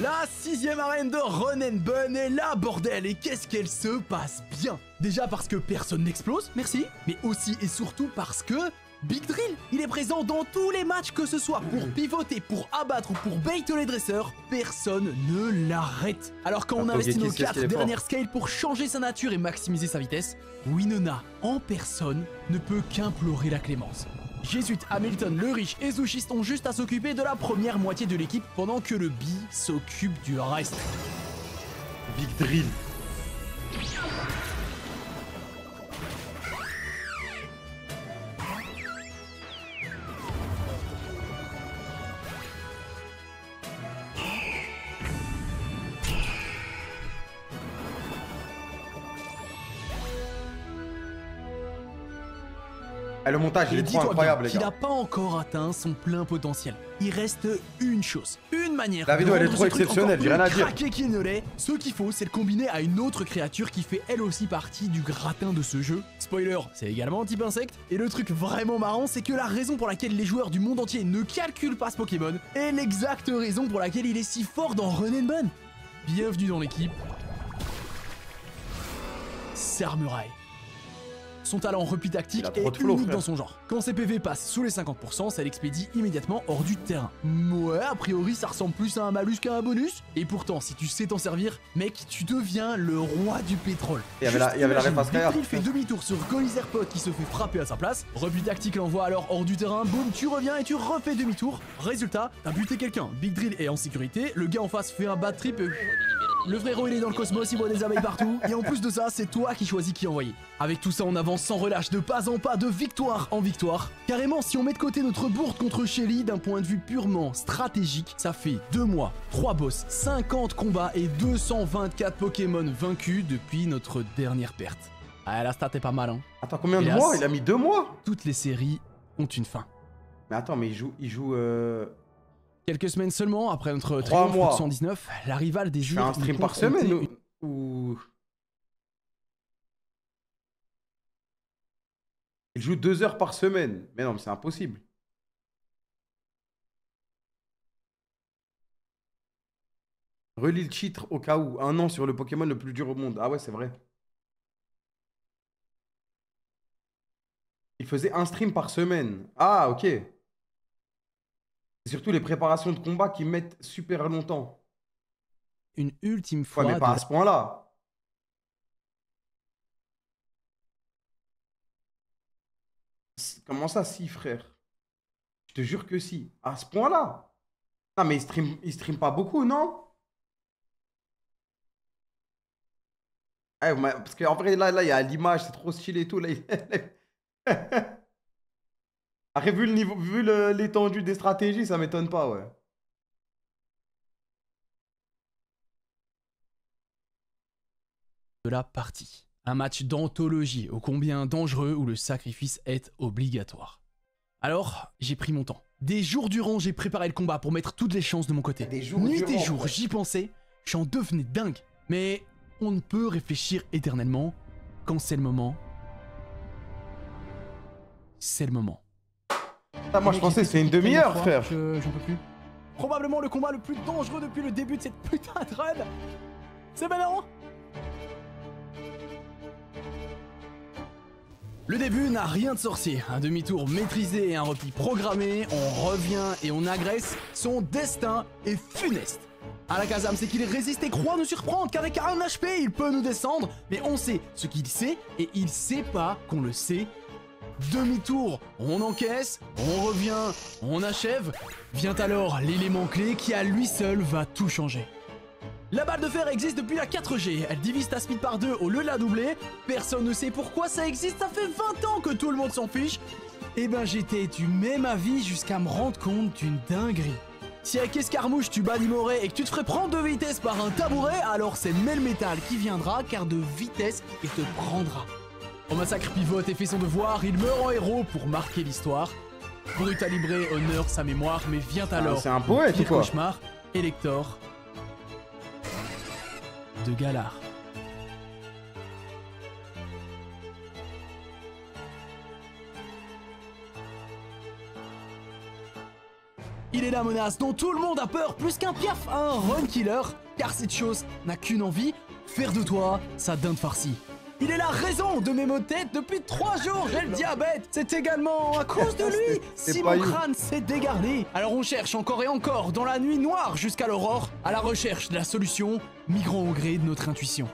La 6ème arène de Run and Bun est là, bordel. Et qu'est-ce qu'elle se passe bien. Déjà parce que personne n'explose, merci. Mais aussi et surtout parce que... Big Drill, il est présent dans tous les matchs, que ce soit pour pivoter, pour abattre ou pour bait les dresseurs, personne ne l'arrête. Alors quand on investit nos 4 dernières scales pour changer sa nature et maximiser sa vitesse, Winona en personne ne peut qu'implorer la clémence. Jésuite, Hamilton, le riche et Zushist ont juste à s'occuper de la première moitié de l'équipe pendant que le B s'occupe du reste. Big Drill. Le montage, il est trop incroyable, les gars. Il n'a pas encore atteint son plein potentiel. Il reste une chose, une manière. La vidéo, elle est trop exceptionnelle, j'ai rien à dire. Qu'il ne l'est. Ce qu'il faut, c'est le combiner à une autre créature qui fait elle aussi partie du gratin de ce jeu. Spoiler, c'est également un type insecte. Et le truc vraiment marrant, c'est que la raison pour laquelle les joueurs du monde entier ne calculent pas ce Pokémon est l'exacte raison pour laquelle il est si fort dans Run and Bun. Bienvenue dans l'équipe. Sarmuraï. Son talent repli tactique est unique dans son genre. Quand ses PV passent sous les 50%, ça l'expédie immédiatement hors du terrain. Ouais, a priori ça ressemble plus à un malus qu'à un bonus. Et pourtant, si tu sais t'en servir, mec, tu deviens le roi du pétrole. Il y avait la répasse Kaya. Il fait demi-tour sur Golizerpot qui se fait frapper à sa place. Repli tactique l'envoie alors hors du terrain. Boum, tu reviens et tu refais demi-tour. Résultat, t'as buté quelqu'un. Big Drill est en sécurité. Le gars en face fait un bad trip. Le frérot il est dans le cosmos, il voit des abeilles partout. Et en plus de ça, c'est toi qui choisis qui envoyer. Avec tout ça, on avance sans relâche, de pas en pas, de victoire en victoire. Carrément, si on met de côté notre bourde contre Shelly, d'un point de vue purement stratégique, ça fait 2 mois, 3 boss, 50 combats et 224 Pokémon vaincus depuis notre dernière perte. Ah, la stat est pas mal, hein. Attends, combien de mois? Il a mis 2 mois? Toutes les séries ont une fin. Mais attends, mais il joue Quelques semaines seulement après notre triomphe de 119, la rivale des jeux. Tu fais un stream par semaine ou... Il joue 2 heures par semaine. Mais non, mais c'est impossible. Relis le titre au cas où. 1 an sur le Pokémon le plus dur au monde. Ah ouais, c'est vrai. Il faisait un stream par semaine. Ah, ok. C'est surtout les préparations de combat qui mettent super longtemps. Une ultime fois. Ouais, mais pas à ce point-là. Comment ça, si, frère? Je te jure que si. À ce point-là. Non, mais il stream pas beaucoup, non? Eh, parce qu'en vrai, là, il y a l'image, c'est trop stylé et tout. Là, Après, vu le niveau, vu l'étendue des stratégies, ça m'étonne pas, ouais. De la partie. Un match d'anthologie, ô combien dangereux, où le sacrifice est obligatoire. Alors, j'ai pris mon temps. Des jours durant, j'ai préparé le combat pour mettre toutes les chances de mon côté. Nuit et jour, j'y pensais, j'en devenais dingue. Mais on ne peut réfléchir éternellement quand c'est le moment. C'est le moment. Ah, moi je pensais que c'était une demi-heure, frère. J'en peux plus. Probablement le combat le plus dangereux depuis le début de cette putain de run. C'est maintenant. Le début n'a rien de sorcier. Un demi-tour maîtrisé et un repli programmé. On revient et on agresse. Son destin est funeste. Alakazam, c'est qu'il résiste et croit nous surprendre, qu'avec un HP, il peut nous descendre. Mais on sait ce qu'il sait et il sait pas qu'on le sait. Demi-tour, on encaisse, on revient, on achève. Vient alors l'élément clé qui à lui seul va tout changer. La balle de fer existe depuis la 4G, elle divise ta speed par 2 au lieu de la doubler, personne ne sait pourquoi ça existe, ça fait 20 ans que tout le monde s'en fiche. Eh ben j'étais du même avis jusqu'à me rendre compte d'une dinguerie. Si avec Escarmouche tu bats Nimoré et que tu te ferais prendre de vitesse par un tabouret, alors c'est Melmetal qui viendra car de vitesse il te prendra. Au massacre pivote et fait son devoir, il meurt en héros pour marquer l'histoire. Brutalibré honore sa mémoire, mais vient alors c'est un poète ou pire quoi? cauchemar, Elector de Galar. Il est la menace dont tout le monde a peur, plus qu'un piaf, un run killer, car cette chose n'a qu'une envie, faire de toi sa dinde farcie. Il est la raison de mes maux de tête depuis 3 jours, j'ai le diabète. C'est également à cause de lui si mon crâne s'est dégarni. Alors on cherche encore et encore, dans la nuit noire jusqu'à l'aurore, à la recherche de la solution, migrant au gré de notre intuition.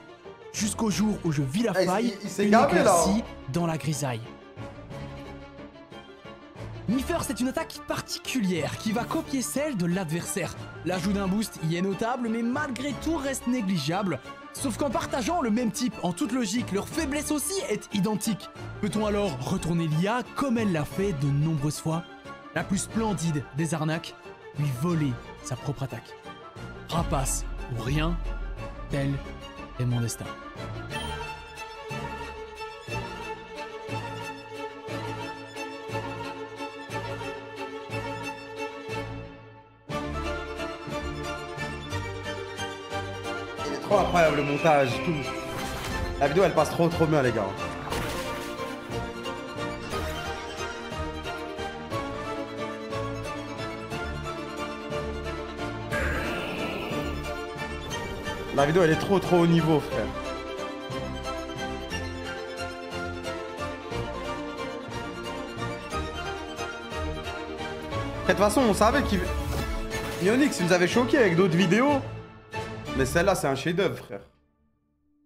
Jusqu'au jour où je vis la faille, il s'est une gavé, là. éclaircie dans la grisaille. Mifer, c'est une attaque particulière qui va copier celle de l'adversaire. L'ajout d'un boost y est notable, mais malgré tout reste négligeable. Sauf qu'en partageant le même type, en toute logique, leur faiblesse aussi est identique. Peut-on alors retourner l'IA comme elle l'a fait de nombreuses fois? La plus splendide des arnaques, lui voler sa propre attaque. Rapace ou rien, tel est mon destin. Trop incroyable le montage, tout. La vidéo elle passe trop bien les gars. La vidéo elle est trop haut niveau frère. De toute façon on savait qu'il... Ionix il nous avait choqué avec d'autres vidéos. Mais celle-là, c'est un chef-d'œuvre, frère.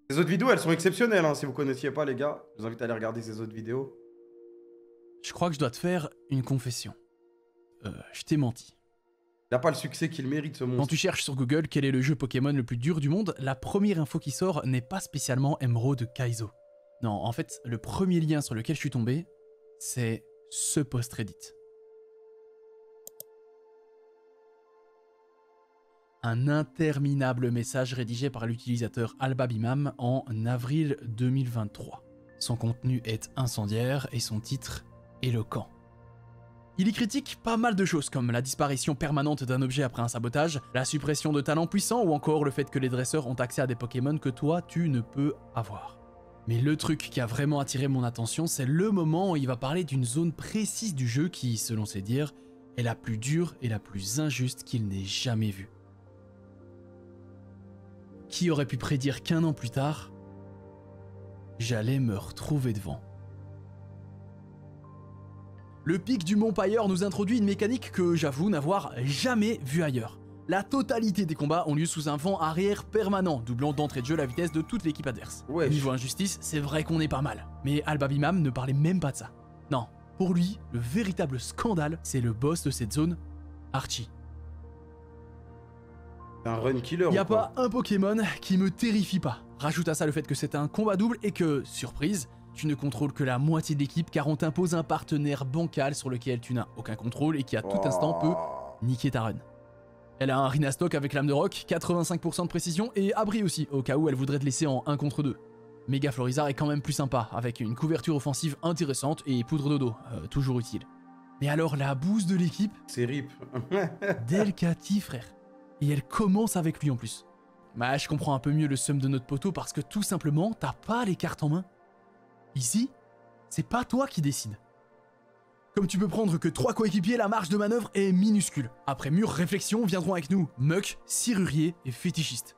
Les autres vidéos, elles sont exceptionnelles, hein. Si vous connaissiez pas, les gars, je vous invite à aller regarder ces autres vidéos. Je crois que je dois te faire une confession. Je t'ai menti. Il n'a pas le succès qu'il mérite, ce monstre. Quand tu cherches sur Google quel est le jeu Pokémon le plus dur du monde, la première info qui sort n'est pas spécialement Emeraude Kaizo. Non, en fait, le premier lien sur lequel je suis tombé, c'est ce post Reddit. Un interminable message rédigé par l'utilisateur Albabimam en avril 2023. Son contenu est incendiaire et son titre éloquent. Il y critique pas mal de choses comme la disparition permanente d'un objet après un sabotage, la suppression de talents puissants ou encore le fait que les dresseurs ont accès à des Pokémon que toi tu ne peux avoir. Mais le truc qui a vraiment attiré mon attention, c'est le moment où il va parler d'une zone précise du jeu qui, selon ses dires, est la plus dure et la plus injuste qu'il n'ait jamais vue. Qui aurait pu prédire qu'1 an plus tard, j'allais me retrouver devant. Le pic du Mont Pyre nous introduit une mécanique que j'avoue n'avoir jamais vue ailleurs. La totalité des combats ont lieu sous un vent arrière permanent, doublant d'entrée de jeu la vitesse de toute l'équipe adverse. Wesh. Niveau injustice, c'est vrai qu'on est pas mal. Mais Albabimam ne parlait même pas de ça. Non, pour lui, le véritable scandale, c'est le boss de cette zone, Archie. C'est un run killer. Y a ou quoi? pas un Pokémon qui me terrifie pas. Rajoute à ça le fait que c'est un combat double et que, surprise, tu ne contrôles que la moitié de l'équipe car on t'impose un partenaire bancal sur lequel tu n'as aucun contrôle et qui à tout instant peut niquer ta run. Elle a un Rhinastock avec lame de roc, 85% de précision et abri aussi au cas où elle voudrait te laisser en 1 contre 2. Méga Florizard est quand même plus sympa, avec une couverture offensive intéressante et poudre dodo, toujours utile. Mais alors la bouse de l'équipe, c'est RIP. Delcati frère. Et elle commence avec lui en plus. Bah je comprends un peu mieux le seum de notre poteau parce que tout simplement t'as pas les cartes en main. Ici, c'est pas toi qui décide. Comme tu peux prendre que 3 coéquipiers, la marge de manœuvre est minuscule. Après mûre réflexion viendront avec nous Muck, Serrurier et Fétichiste.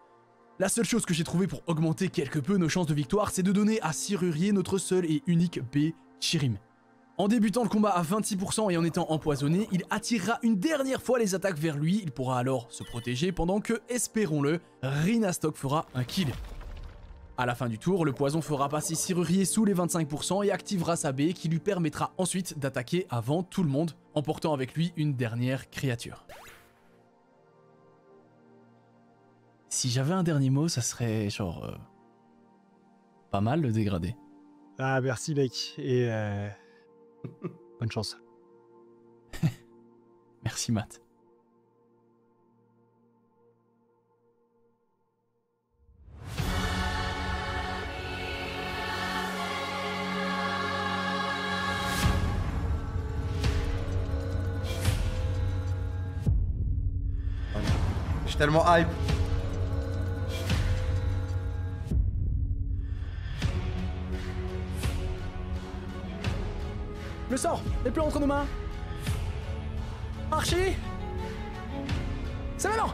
La seule chose que j'ai trouvée pour augmenter quelque peu nos chances de victoire, c'est de donner à Serrurier notre seul et unique B, Chirim. En débutant le combat à 26% et en étant empoisonné, il attirera une dernière fois les attaques vers lui, il pourra alors se protéger pendant que, espérons-le, Rhinastock fera un kill. À la fin du tour, le poison fera passer Serrurier sous les 25% et activera sa baie qui lui permettra ensuite d'attaquer avant tout le monde, emportant avec lui une dernière créature. Si j'avais un dernier mot, ça serait genre... pas mal le dégradé. Ah, merci, mec. Et bonne chance. Merci, Matt. Je suis tellement hype. Le sort n'est plus entre nos mains. Archie, c'est maintenant.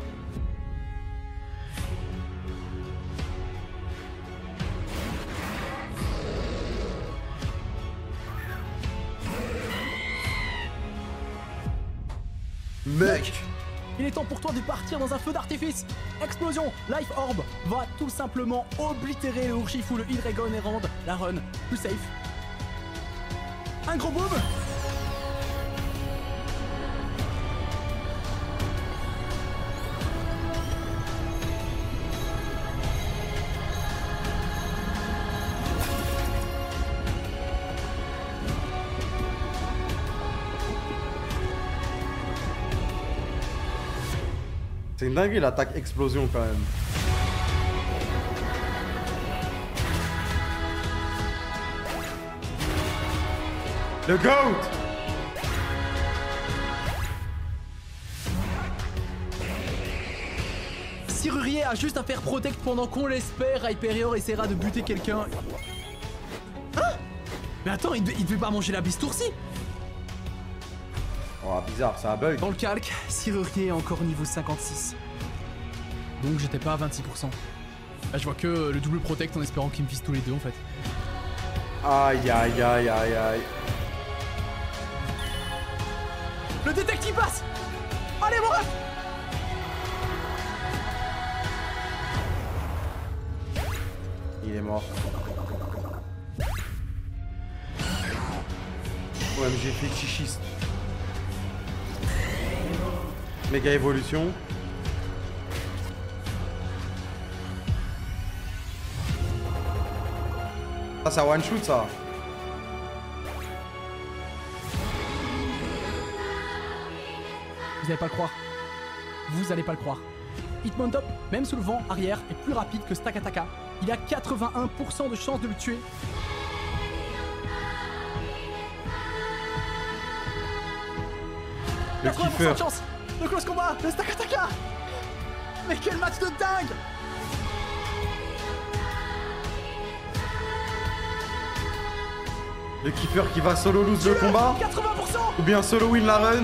Mec. Il est temps pour toi de partir dans un feu d'artifice. Explosion, Life Orb va tout simplement oblitérer le Urshifu, le Hydreigon et rendre la run plus safe. Un gros boom. C'est une dinguerie l'attaque explosion quand même. Le GOAT! Serrurier a juste à faire protect pendant qu'on l'espère. Hyperior essaiera de buter quelqu'un. Hein? Mais attends, il devait pas manger la bistourcie. Oh bizarre, ça a bug. Dans le calque, Serrurier est encore niveau 56. Donc j'étais pas à 26%. Là je vois que le double protect en espérant qu'ils me visent tous les deux en fait. Aïe aïe aïe aïe aïe. Le détective passe. Allez mon ref. Il est mort. OMG fétichiste. Méga évolution. Ah, ça one shoot ça. Vous allez pas le croire. Vous allez pas le croire. Hitmontop, même sous le vent arrière, est plus rapide que Stakataka. Il a 81% de chance de le tuer. Le 80% kiffer. de chance de close combat de Stakataka. Mais quel match de dingue. Le kiffer qui va solo lose le combat 80%. ou bien solo win la run.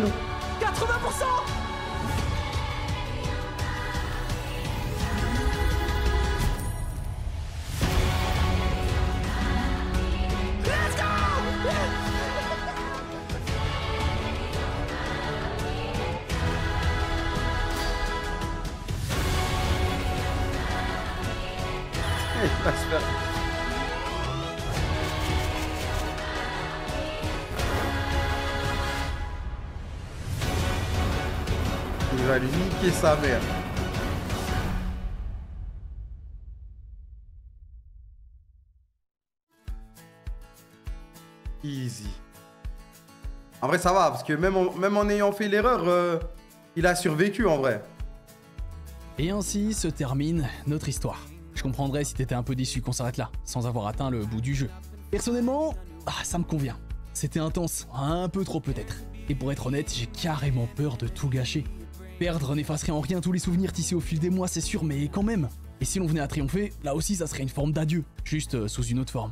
80%. Let's go. Il va se faire. Il va lui niquer sa mère. Easy. En vrai, ça va, parce que même en ayant fait l'erreur, il a survécu en vrai. Et ainsi se termine notre histoire. Je comprendrais si t'étais un peu déçu qu'on s'arrête là, sans avoir atteint le bout du jeu. Personnellement, ça me convient. C'était intense, un peu trop peut-être. Et pour être honnête, j'ai carrément peur de tout gâcher. Perdre n'effacerait en rien tous les souvenirs tissés au fil des mois, c'est sûr, mais quand même. Et si l'on venait à triompher, là aussi ça serait une forme d'adieu, juste sous une autre forme.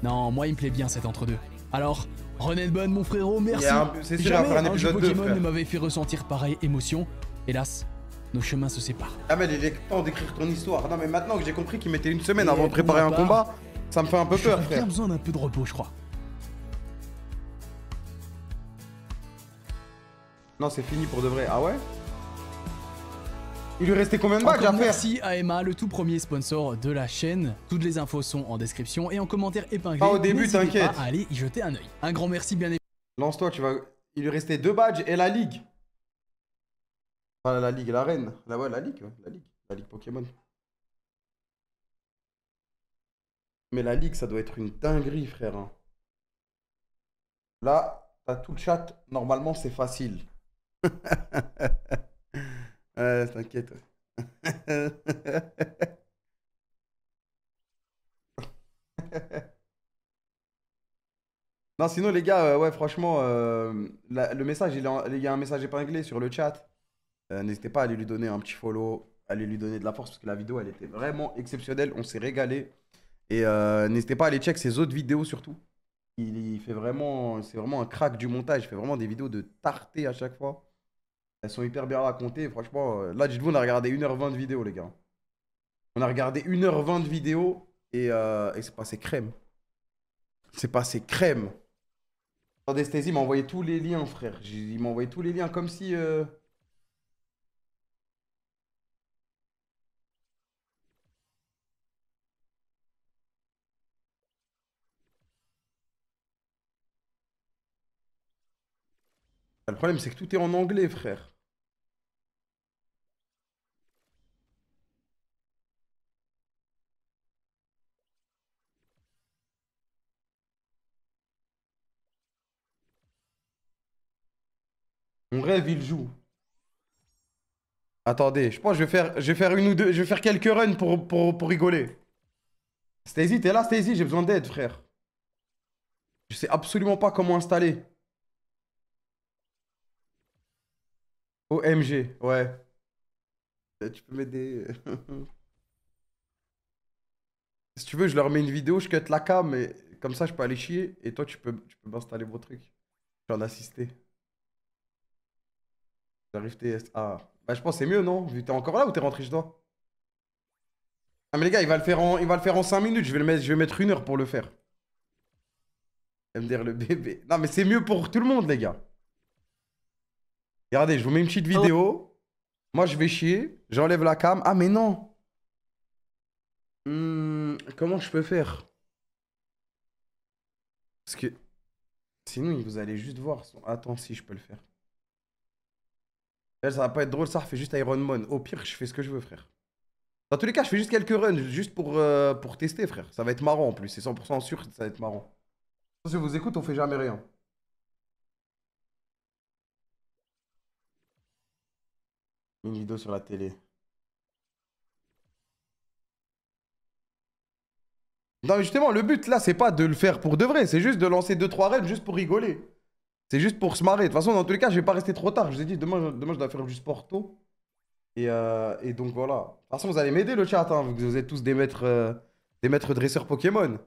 Non, moi il me plaît bien cet entre-deux. Alors, Run and Bun mon frérot, merci. C'est sûr, il va faire un jeu épisode 2, Pokémon frère. ne m'avait fait ressentir pareille émotion. Hélas, nos chemins se séparent. Ah mais il est temps d'écrire ton histoire. Non mais maintenant que j'ai compris qu'il mettait une semaine Et avant de préparer un pour ma part, combat, ça me fait un peu peur, J'aurais bien frère. besoin d'un peu de repos, je crois. Non, c'est fini pour de vrai. Ah ouais? Il lui restait combien de badges Encore à faire? merci à Emma, le tout premier sponsor de la chaîne. Toutes les infos sont en description et en commentaire épinglé. Pas au début, N'hésitez t'inquiète. pas à aller y jeter un œil. Un grand merci bien évidemment. Lance-toi, tu vas. Il lui restait 2 badges et la ligue. Enfin, la Ligue, la Reine. Ouais, la Ligue, ouais, la Ligue. La Ligue Pokémon. Mais la Ligue, ça doit être une dinguerie, frère, hein. Là, t'as tout le chat. Normalement, c'est facile. T'inquiète. Non, sinon, les gars, ouais, franchement, le message, il y a un message épinglé sur le chat. N'hésitez pas à aller lui donner un petit follow, à aller lui donner de la force, parce que la vidéo, elle était vraiment exceptionnelle. On s'est régalé. Et n'hésitez pas à aller check ses autres vidéos, surtout. Il fait vraiment, c'est vraiment un crack du montage. Il fait vraiment des vidéos de tarté à chaque fois. Elles sont hyper bien racontées. Franchement, là, dites-vous, on a regardé 1h20 de vidéo, les gars. On a regardé 1h20 de vidéo et c'est passé crème. C'est passé crème. Attendez, Stacy m'a envoyé tous les liens, frère. Il m'a envoyé tous les liens comme si... Le problème, c'est que tout est en anglais, frère. Mon rêve, il joue. Attendez, je pense que je vais faire une ou deux, je vais faire quelques runs pour rigoler. Stacy, t'es là, Stacy? J'ai besoin d'aide, frère. Je sais absolument pas comment installer. OMG, ouais. Tu peux m'aider? Si tu veux, je leur mets une vidéo, je cut la cam, et comme ça, je peux aller chier. Et toi, tu peux m'installer vos trucs. Je vais en assister. J'arrive TS. Ah. Bah, je pense que c'est mieux, non? Vu que t'es encore là ou t'es rentré chez toi? Ah, mais les gars, il va le faire en 5 minutes. Je vais mettre 1 heure pour le faire. MDR le bébé. Non, mais c'est mieux pour tout le monde, les gars. Regardez, je vous mets une petite vidéo. Moi, je vais chier. J'enlève la cam. Ah, mais non. Comment je peux faire? Parce que sinon, vous allez juste voir. Attends, si je peux le faire. Là, ça va pas être drôle, ça fait juste Iron Man. Au pire, je fais ce que je veux, frère. Dans tous les cas, je fais juste quelques runs, juste pour tester, frère. Ça va être marrant en plus, c'est 100% sûr que ça va être marrant. Si je vous écoute, on fait jamais rien. Une vidéo sur la télé. Non, mais justement, le but là, c'est pas de le faire pour de vrai, c'est juste de lancer 2-3 runs juste pour rigoler. C'est juste pour se marrer. De toute façon, dans tous les cas, je vais pas rester trop tard. Je vous ai dit, demain je dois faire du sport tôt. Et donc voilà. De toute façon, vous allez m'aider le chat, hein, vu que vous êtes tous des maîtres dresseurs Pokémon.